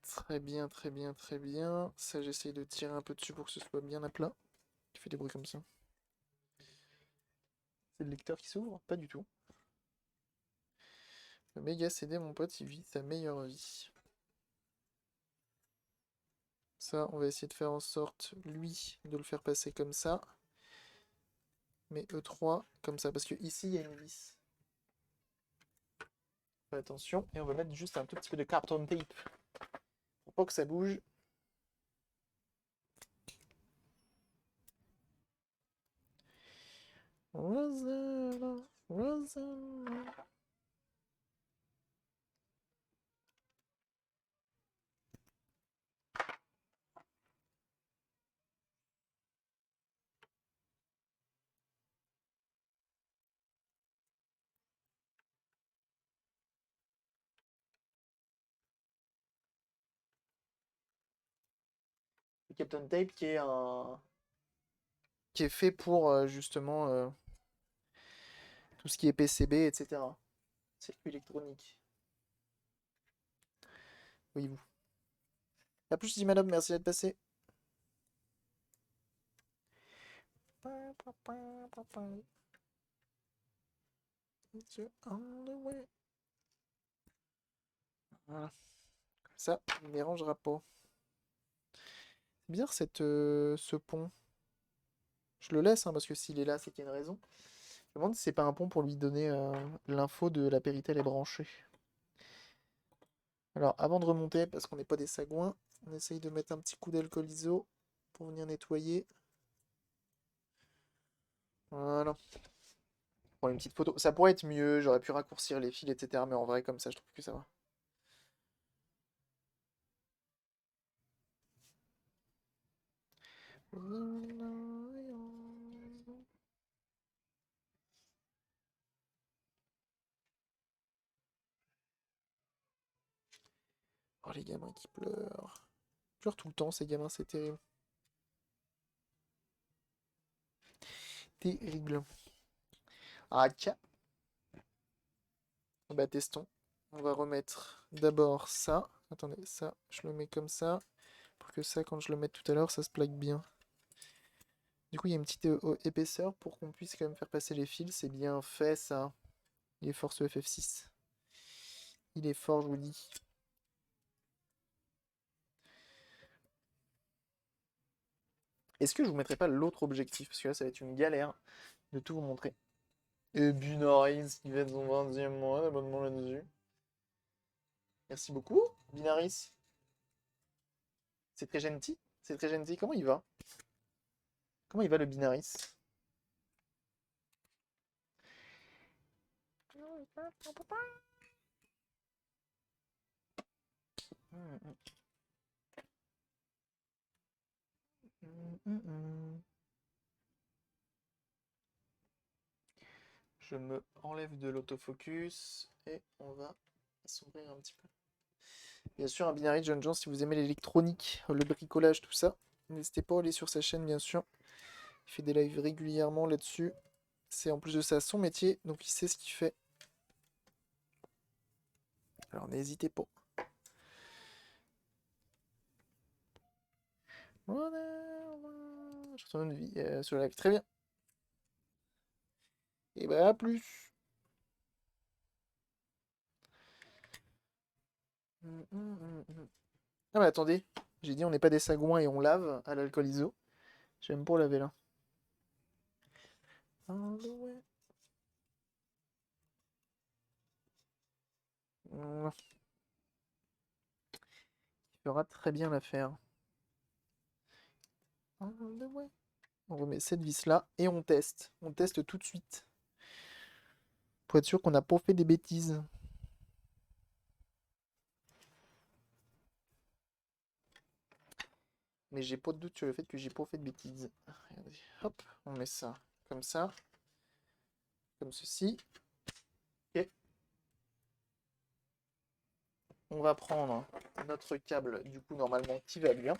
Très bien, très bien, très bien. Ça, j'essaye de tirer un peu dessus pour que ce soit bien à plat. Tu fais des bruits comme ça. C'est le lecteur qui s'ouvre? Pas du tout. Le méga CD, mon pote, il vit sa meilleure vie. Ça, on va essayer de faire en sorte, lui, de le faire passer comme ça. Mais E3, comme ça. Parce que ici, il y a une vis. Fais attention. Et on va mettre juste un tout petit peu de carton tape. Pour pas que ça bouge. Rosanna, Rosanna. Le Captain Tape qui est fait pour justement tout ce qui est PCB, etc. Circuit électronique. Oui, vous. A plus, dit madame, merci d'être passé. Voilà. Comme ça, il ne dérangera pas. C'est bizarre ce pont. Je le laisse, hein, parce que s'il est là, c'est qu'il y a une raison. Je me demande si c'est pas un pont pour lui donner l'info de la Péritel est branchée. Alors, avant de remonter, parce qu'on n'est pas des sagouins, on essaye de mettre un petit coup d'alcool iso pour venir nettoyer. Voilà. Pour une petite photo. Ça pourrait être mieux, j'aurais pu raccourcir les fils, etc. Mais en vrai, comme ça, je trouve que ça va. Oh, les gamins qui pleurent. Ils pleurent tout le temps, ces gamins, c'est terrible. Terrible. Ah, tiens. Bah, testons. On va remettre d'abord ça. Attendez, ça, je le mets comme ça. Pour que ça, quand je le mette tout à l'heure, ça se plaque bien. Du coup, il y a une petite épaisseur pour qu'on puisse quand même faire passer les fils. C'est bien fait, ça. Il est fort ce FF6. Il est fort, je vous dis. Est-ce que je vous mettrai pas l'autre objectif? Parce que là, ça va être une galère de tout vous montrer. Et Binaris qui fait son 20e mois d'abonnement là-dessus. Merci beaucoup, Binaris. C'est très gentil. C'est très gentil. Comment il va? Comment il va le Binaris? Je me enlève de l'autofocus et on va s'ouvrir un petit peu. Bien sûr, un Binary John John, si vous aimez l'électronique, le bricolage, tout ça, n'hésitez pas à aller sur sa chaîne, bien sûr. Il fait des lives régulièrement là-dessus. C'est en plus de ça son métier, donc il sait ce qu'il fait. Alors n'hésitez pas. Chanson de vie sur le live. Très bien. Et bah, à plus. Ah, mais attendez. J'ai dit on n'est pas des sagouins et on lave à l'alcool iso. J'aime pour laver là. Voilà. Il fera très bien l'affaire. On remet cette vis là et on teste. On teste tout de suite. Pour être sûr qu'on n'a pas fait des bêtises. Mais j'ai pas de doute sur le fait que j'ai pas fait de bêtises. Regardez. Hop, on met ça comme ceci. Et on va prendre notre câble, du coup, normalement, qui va bien.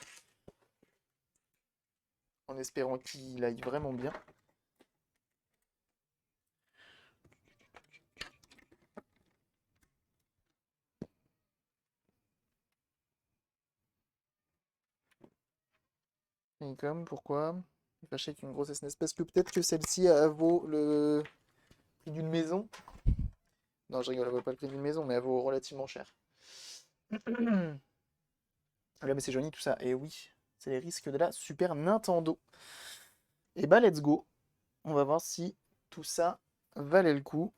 En espérant qu'il aille vraiment bien. Et comme, pourquoi? Il est fâché avec une grosse SNES. Parce que peut-être que celle-ci vaut le prix d'une maison. Non, je rigole, elle vaut pas le prix d'une maison, mais elle vaut relativement cher. Là, mais c'est joli tout ça. Et oui, c'est les risques de la Super Nintendo. Et bah, let's go. On va voir si tout ça valait le coup.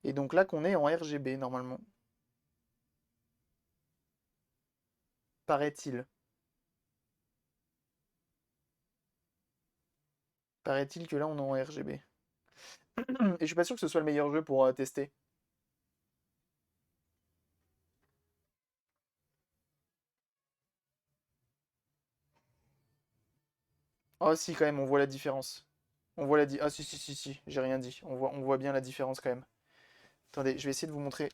Et donc là qu'on est en RGB normalement. Paraît-il. Paraît-il que là on est en RGB. Et je suis pas sûr que ce soit le meilleur jeu pour tester. Oh si quand même, on voit la différence. On voit la di... Ah si si si si, j'ai rien dit. On voit bien la différence quand même. Attendez, je vais essayer de vous montrer.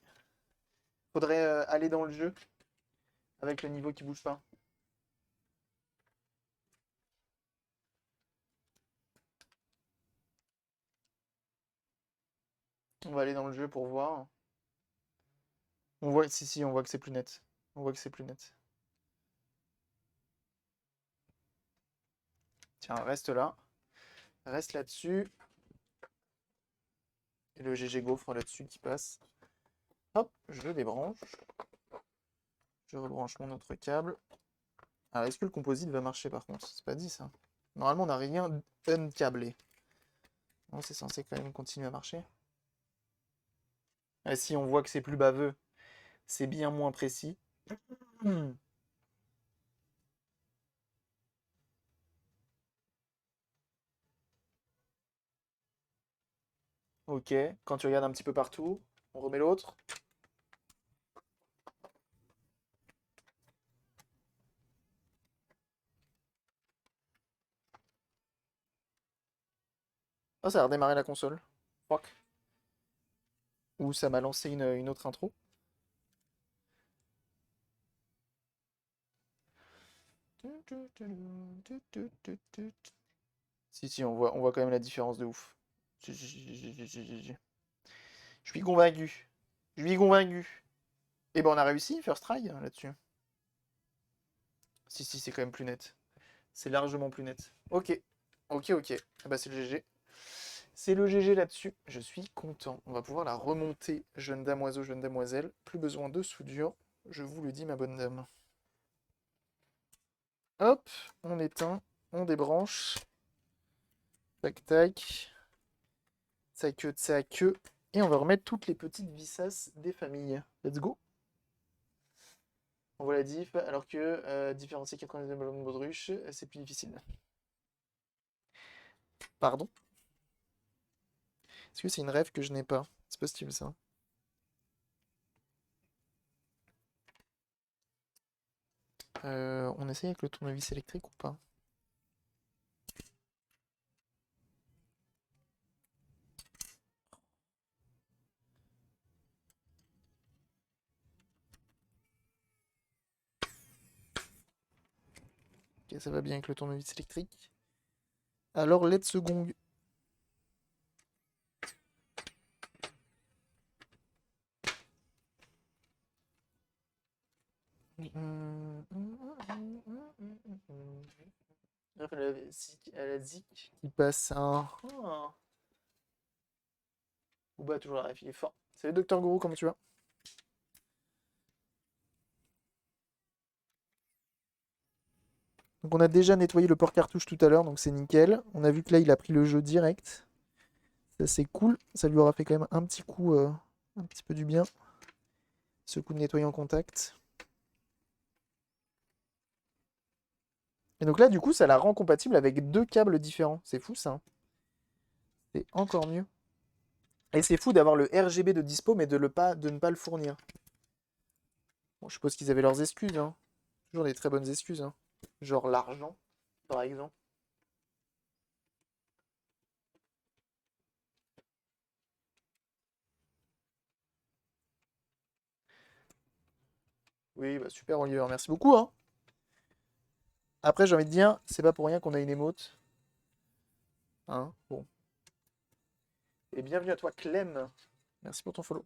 Faudrait aller dans le jeu avec le niveau qui bouge pas. On va aller dans le jeu pour voir. On voit, si si, on voit que c'est plus net. On voit que c'est plus net. Tiens, reste là. Reste là-dessus. Et le GG gaufre là-dessus qui passe. Hop, je le débranche. Je rebranche mon autre câble. Alors, est-ce que le composite va marcher par contre? C'est pas dit ça. Normalement, on n'a rien uncablé. Non, c'est censé quand même continuer à marcher. Ah, si on voit que c'est plus baveux, c'est bien moins précis. Ok, quand tu regardes un petit peu partout, on remet l'autre. Oh, ça a redémarré la console. Fuck. Ou ça m'a lancé une autre intro. Si, si, on voit quand même la différence de ouf. Si, si, si, si, si, si, si, si. Je suis convaincu. Je suis convaincu. Et ben on a réussi, first try là-dessus. Si, si, c'est quand même plus net. C'est largement plus net. Ok, ok, ok. Ah bah c'est le GG. C'est le GG là-dessus. Je suis content. On va pouvoir la remonter, jeune damoiseau, jeune damoiselle. Plus besoin de soudure. Je vous le dis, ma bonne dame. Hop, on éteint, on débranche. Tac, tac. Ça queue. Et on va remettre toutes les petites vissasses des familles. Let's go. On voit la diff, alors que différencier 99 ballons de baudruche, c'est plus difficile. Pardon? Est-ce que c'est une rêve que je n'ai pas? C'est possible ça. On essaye avec le tournevis électrique ou pas? Ok, ça va bien avec le tournevis électrique. Alors, let's gong. Elle a dit qu'il passe un. Ou bah toujours la ref, il est fort. Salut Docteur Guru, comment tu vas? Donc on a déjà nettoyé le port cartouche tout à l'heure, donc c'est nickel. On a vu que là il a pris le jeu direct. Ça c'est cool, ça lui aura fait quand même un petit coup, un petit peu du bien. Ce coup de nettoyer en contact. Et donc là du coup ça la rend compatible avec deux câbles différents. C'est fou ça, hein. C'est encore mieux. Et c'est fou d'avoir le RGB de dispo mais de ne pas le fournir. Bon, je suppose qu'ils avaient leurs excuses, hein. Toujours des très bonnes excuses, hein. Genre l'argent, par exemple. Oui, bah super Oliver, merci beaucoup, hein. Après, j'ai envie de dire, c'est pas pour rien qu'on a une émote. Hein, bon. Et bienvenue à toi, Clem. Merci pour ton follow.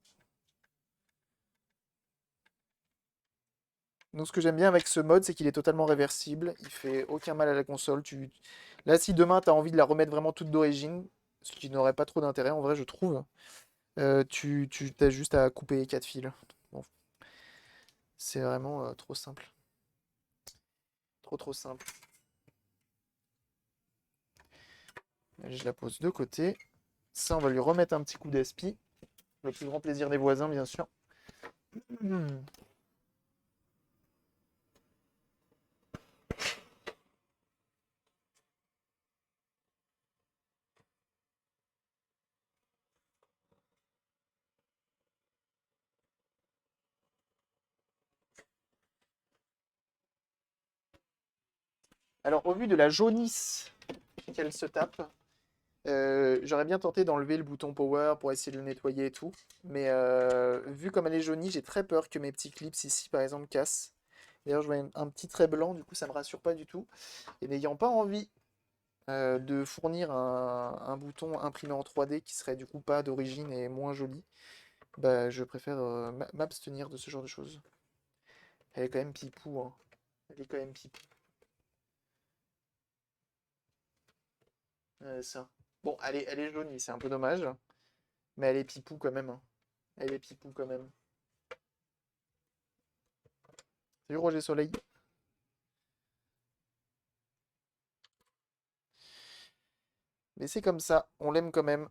Donc, ce que j'aime bien avec ce mode, c'est qu'il est totalement réversible. Il fait aucun mal à la console. Là, si demain, tu as envie de la remettre vraiment toute d'origine, ce qui n'aurait pas trop d'intérêt, en vrai, je trouve, tu as juste à couper les 4 fils. Bon, c'est vraiment trop simple. Trop simple. Allez, je la pose de côté. Ça, on va lui remettre un petit coup d'aspi. Le plus grand plaisir des voisins, bien sûr. Alors, au vu de la jaunisse qu'elle se tape, j'aurais bien tenté d'enlever le bouton power pour essayer de le nettoyer et tout. Mais vu comme elle est jaunie, j'ai très peur que mes petits clips ici, par exemple, cassent. D'ailleurs, je vois un petit trait blanc, du coup, ça me rassure pas du tout. Et n'ayant pas envie de fournir un bouton imprimé en 3D qui serait du coup pas d'origine et moins joli, bah, je préfère m'abstenir de ce genre de choses. Elle est quand même pipou, hein. Elle est quand même pipou. Ça. Bon, elle est jaunie, c'est un peu dommage. Mais elle est pipou quand même, hein. Elle est pipou quand même. Salut Roger Soleil. Mais c'est comme ça, on l'aime quand même.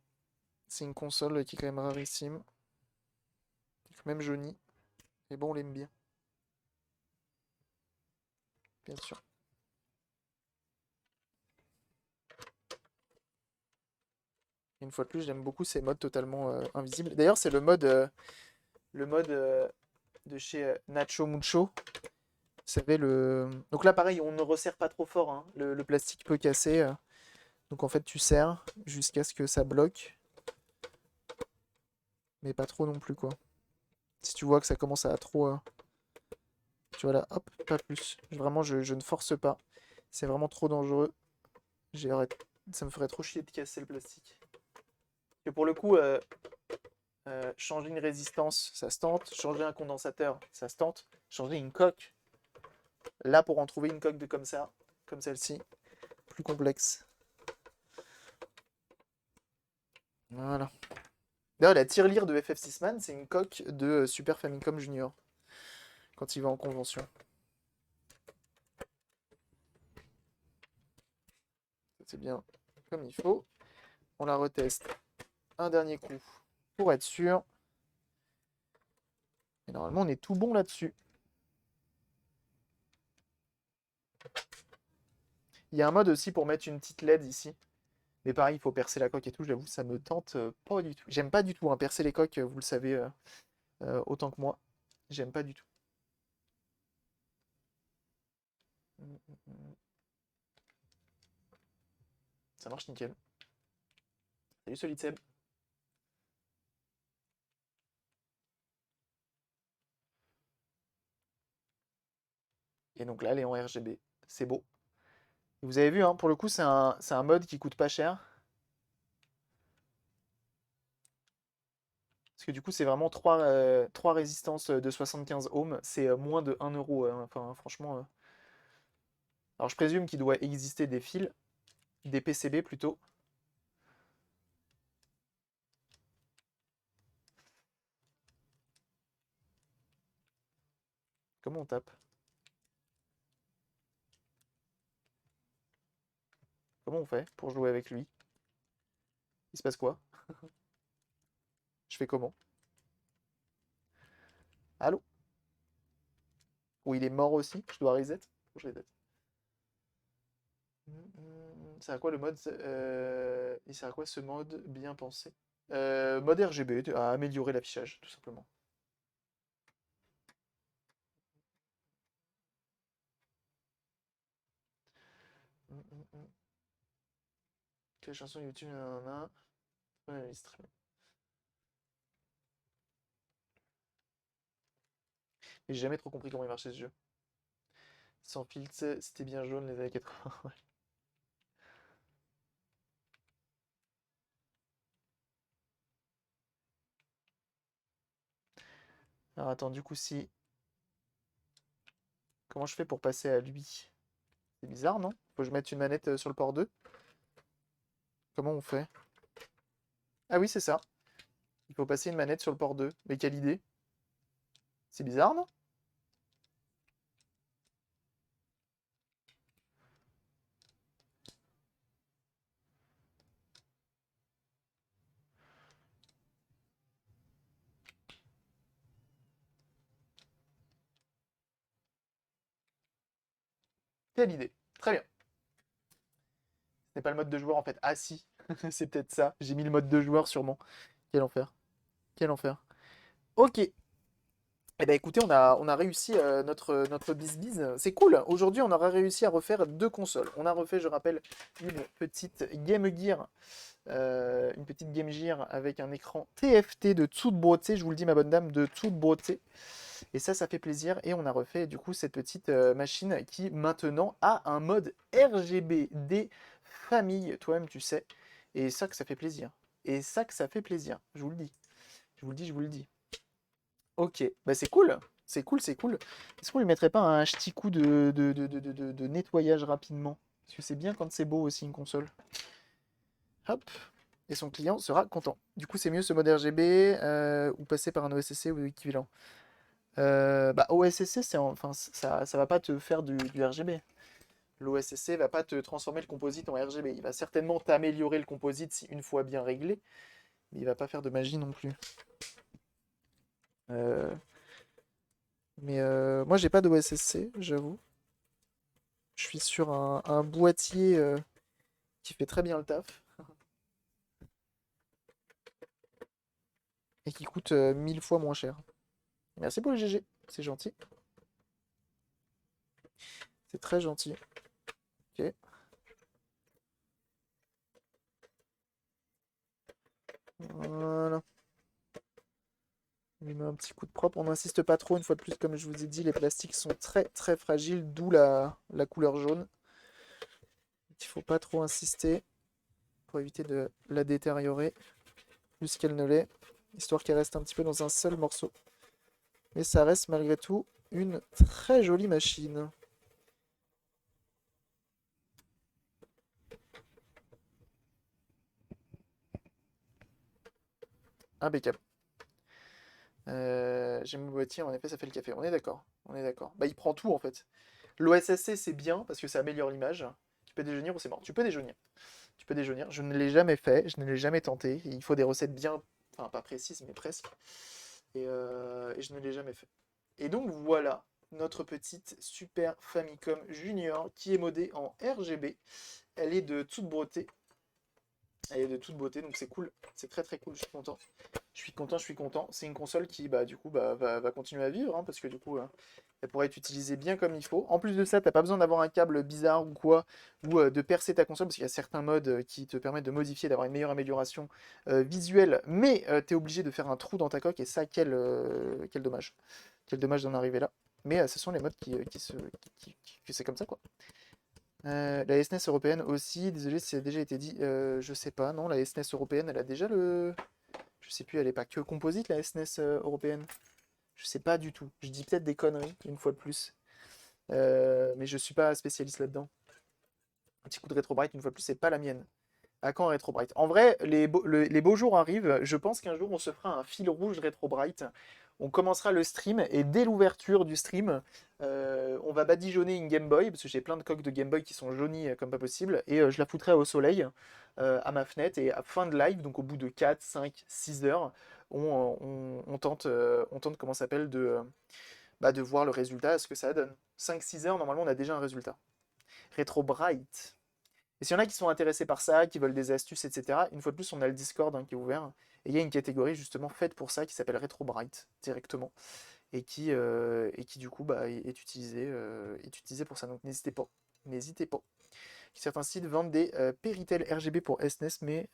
C'est une console qui est quand même rarissime. Quand même jaunie. Mais bon, on l'aime bien. Bien sûr. Une fois de plus, j'aime beaucoup ces modes totalement invisibles. D'ailleurs, c'est le mode de chez Nacho Mucho. Vous savez, donc là, pareil, on ne resserre pas trop fort, hein. Le plastique peut casser. Donc en fait, tu serres jusqu'à ce que ça bloque. Mais pas trop non plus, quoi. Si tu vois que ça commence à trop... tu vois là, hop, pas plus. Vraiment, je ne force pas. C'est vraiment trop dangereux. Ça me ferait trop chier de casser le plastique. Et pour le coup, changer une résistance, ça se tente. Changer un condensateur, ça se tente. Changer une coque. Là, pour en trouver une coque comme ça, comme celle-ci, plus complexe. Voilà. D'ailleurs, la tirelire de FF6 Man, c'est une coque de Super Famicom Junior. Quand il va en convention. C'est bien comme il faut. On la reteste un dernier coup pour être sûr. Et normalement, on est tout bon là-dessus. Il y a un mode aussi pour mettre une petite LED ici. Mais pareil, il faut percer la coque et tout. J'avoue, ça me tente pas du tout. J'aime pas du tout, hein, percer les coques, vous le savez autant que moi. J'aime pas du tout. Ça marche nickel. Salut Solid Seb. Et donc là, elle est en RGB. C'est beau. Et vous avez vu, hein, pour le coup, c'est un mode qui coûte pas cher. Parce que du coup, c'est vraiment 3 résistances de 75 ohms. C'est moins de 1 euro. Enfin, franchement. Alors, je présume qu'il doit exister des fils, des PCB plutôt. Comment on tape? Comment on fait pour jouer avec lui? Il se passe quoi? Je fais comment? Allô? Ou il est mort aussi? Je dois reset? Faut que je reset. C'est à quoi le mode? Il sert à quoi ce mode bien pensé? Mode RGB, à améliorer l'affichage, tout simplement. Hum, hum, hum. Quelle chanson YouTube? Nanana. Ouais, il stream. J'ai jamais trop compris comment il marchait ce jeu. Sans filtre, c'était bien jaune les années 80. Ouais. Alors attends, du coup, si. Comment je fais pour passer à lui? C'est bizarre, non? Faut que je mette une manette sur le port 2. Comment on fait? Ah oui, c'est ça. Il faut passer une manette sur le port 2. Mais quelle idée? C'est bizarre, non? Quelle idée. Très bien. Ce n'est pas le mode de joueur en fait. Ah si, c'est peut-être ça. J'ai mis le mode de joueur sûrement. Quel enfer. Quel enfer. Ok. Eh ben écoutez, on a réussi notre bis-bis. C'est cool. Aujourd'hui, on aura réussi à refaire 2 consoles. On a refait, je rappelle, une petite Game Gear. Une petite Game Gear avec un écran TFT de Tsubrote. Je vous le dis, ma bonne dame, de Tsubrote. Et ça fait plaisir. Et on a refait du coup cette petite machine qui maintenant a un mode RGB des familles, toi-même tu sais. Et ça que ça fait plaisir. Et ça que ça fait plaisir, je vous le dis. Je vous le dis, je vous le dis. Ok, bah c'est cool. C'est cool, c'est cool. Est-ce qu'on lui mettrait pas un petit coup de nettoyage rapidement? Parce que c'est bien quand c'est beau aussi une console. Hop. Et son client sera content. Du coup, c'est mieux ce mode RGB ou passer par un OSSC ou équivalent. Bah, OSSC, enfin, ça va pas te faire du RGB. L'OSSC va pas te transformer le composite en RGB. Il va certainement t'améliorer le composite si une fois bien réglé, mais il va pas faire de magie non plus. Euh, mais moi, j'ai pas d'OSSC, j'avoue. Je suis sur un boîtier qui fait très bien le taf et qui coûte 1000 fois moins cher. Merci pour le GG, c'est gentil. C'est très gentil. Ok. Voilà. On lui met un petit coup de propre. On n'insiste pas trop, une fois de plus, comme je vous ai dit, les plastiques sont très très fragiles, d'où la couleur jaune. Il ne faut pas trop insister pour éviter de la détériorer plus qu'elle ne l'est, histoire qu'elle reste un petit peu dans un seul morceau. Mais ça reste malgré tout une très jolie machine. Impeccable. J'aime mon boîtier, en effet, ça fait le café. On est d'accord. On est d'accord. Bah, il prend tout en fait. L'OSSC, c'est bien parce que ça améliore l'image. Tu peux déjeunir ou c'est mort. Tu peux déjeunir. Tu peux déjeunir. Je ne l'ai jamais fait, je ne l'ai jamais tenté. Il faut des recettes bien, enfin pas précises, mais presque. Et je ne l'ai jamais fait. Et donc voilà notre petite Super Famicom Junior qui est modée en RGB. Elle est de toute beauté. Elle est de toute beauté, donc c'est cool. C'est très très cool, je suis content. Je suis content, je suis content. C'est une console qui, bah, du coup, bah, va continuer à vivre, hein, parce que du coup, elle pourrait être utilisée bien comme il faut. En plus de ça, t'as pas besoin d'avoir un câble bizarre ou quoi, ou de percer ta console, parce qu'il y a certains modes qui te permettent de modifier, d'avoir une meilleure amélioration visuelle, mais t'es obligé de faire un trou dans ta coque, et ça, quel dommage. Quel dommage d'en arriver là. Mais ce sont les modes que c'est comme ça, quoi. La SNES européenne aussi, désolé si ça a déjà été dit, je sais pas, non, la SNES européenne, elle a déjà Je sais plus, elle est pas que composite, la SNES européenne. Je sais pas du tout. Je dis peut-être des conneries, une fois de plus. Mais je suis pas spécialiste là-dedans. Un petit coup de Retrobrite, une fois de plus, c'est pas la mienne. À quand Retrobrite? En vrai, les beaux jours arrivent. Je pense qu'un jour, on se fera un fil rouge Retrobrite. On commencera le stream et dès l'ouverture du stream, on va badigeonner une Game Boy parce que j'ai plein de coques de Game Boy qui sont jaunies comme pas possible et je la foutrai au soleil à ma fenêtre et à fin de live, donc au bout de 4, 5, 6 heures, on tente comment ça s'appelle de voir le résultat, ce que ça donne. 5-6 heures, normalement, on a déjà un résultat. Retrobrite. Et s'il y en a qui sont intéressés par ça, qui veulent des astuces, etc., une fois de plus, on a le Discord qui est ouvert. Et il y a une catégorie justement faite pour ça qui s'appelle Retrobrite directement. Et qui du coup est utilisée pour ça. Donc n'hésitez pas. N'hésitez pas. Certains sites vendent des Péritel RGB pour SNES, mais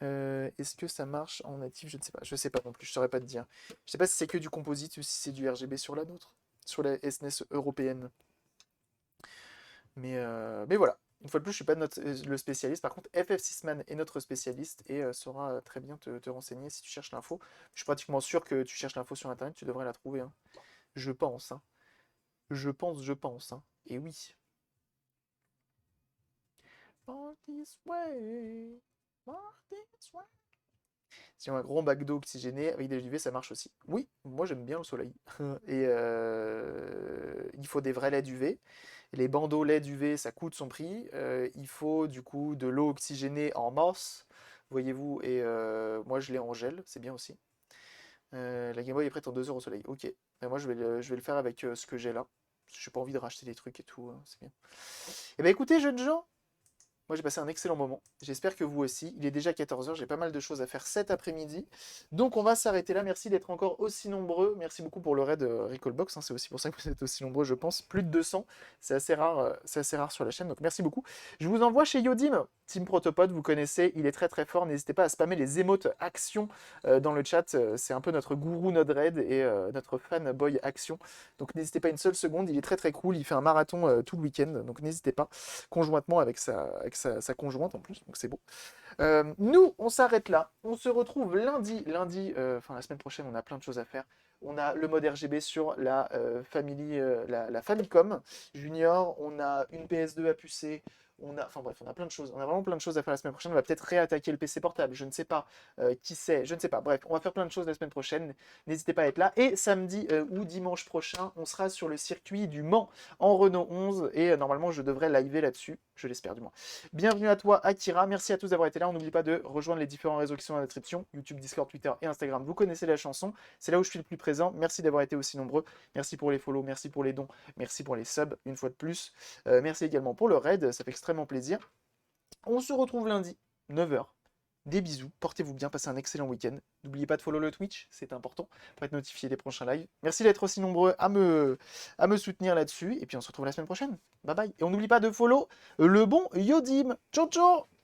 est-ce que ça marche en natif? Je ne sais pas. Je sais pas non plus, je saurais pas te dire. Je sais pas si c'est que du composite ou si c'est du RGB sur la nôtre, sur la SNES européenne. Mais voilà. Une fois de plus, je suis pas le spécialiste. Par contre, FF6man est notre spécialiste et saura très bien te renseigner si tu cherches l'info. Je suis pratiquement sûr que tu cherches l'info sur Internet, tu devrais la trouver, hein. Je pense, hein. Je pense, hein. Et oui. Walk this way, walk this way. Si on a un grand bac d'eau oxygéné avec des UV, ça marche aussi. Oui, moi j'aime bien le soleil. Et il faut des vrais LED UV. Les bandeaux LED UV, ça coûte son prix. Il faut du coup de l'eau oxygénée en masse, voyez-vous. Et moi je l'ai en gel, c'est bien aussi. La Game Boy est prête en 2 heures au soleil. Ok. Et moi je vais le faire avec ce que j'ai là. J'ai pas envie de racheter des trucs et tout, hein, c'est bien. Et ben écoutez, jeunes gens, moi, j'ai passé un excellent moment. J'espère que vous aussi. Il est déjà 14 h. J'ai pas mal de choses à faire cet après-midi. Donc, on va s'arrêter là. Merci d'être encore aussi nombreux. Merci beaucoup pour le raid Recallbox, hein. C'est aussi pour ça que vous êtes aussi nombreux, je pense. Plus de 200. C'est assez rare sur la chaîne. Donc, merci beaucoup. Je vous envoie chez Yodim. Team Protopod, vous connaissez. Il est très très fort. N'hésitez pas à spammer les émotes action dans le chat. C'est un peu notre gourou Node-RED et notre fanboy action. Donc, n'hésitez pas une seule seconde. Il est très très cool. Il fait un marathon tout le week-end. Donc, n'hésitez pas. Conjointement avec sa conjointe en plus, donc c'est beau. Nous, on s'arrête là. On se retrouve lundi. Lundi, enfin la semaine prochaine, on a plein de choses à faire. On a le mode RGB sur la la Famicom Junior. On a une PS2 à pucer. Enfin bref, on a plein de choses. On a vraiment plein de choses à faire la semaine prochaine. On va peut-être réattaquer le PC portable. Je ne sais pas. Qui sait? Je ne sais pas. Bref, on va faire plein de choses la semaine prochaine. N'hésitez pas à être là. Et samedi ou dimanche prochain, on sera sur le circuit du Mans en Renault 11 et normalement je devrais liver là-dessus, je l'espère du moins. Bienvenue à toi Akira, merci à tous d'avoir été là, on n'oublie pas de rejoindre les différents réseaux qui sont dans la description, YouTube, Discord, Twitter et Instagram, vous connaissez la chanson, c'est là où je suis le plus présent, merci d'avoir été aussi nombreux, merci pour les follow, merci pour les dons, merci pour les subs une fois de plus, merci également pour le raid, ça fait extrêmement plaisir. On se retrouve lundi, 9 h. Des bisous, portez-vous bien, passez un excellent week-end. N'oubliez pas de follow le Twitch, c'est important pour être notifié des prochains lives. Merci d'être aussi nombreux à me soutenir là-dessus. Et puis on se retrouve la semaine prochaine. Bye bye. Et on n'oublie pas de follow le bon Yodim. Ciao ciao.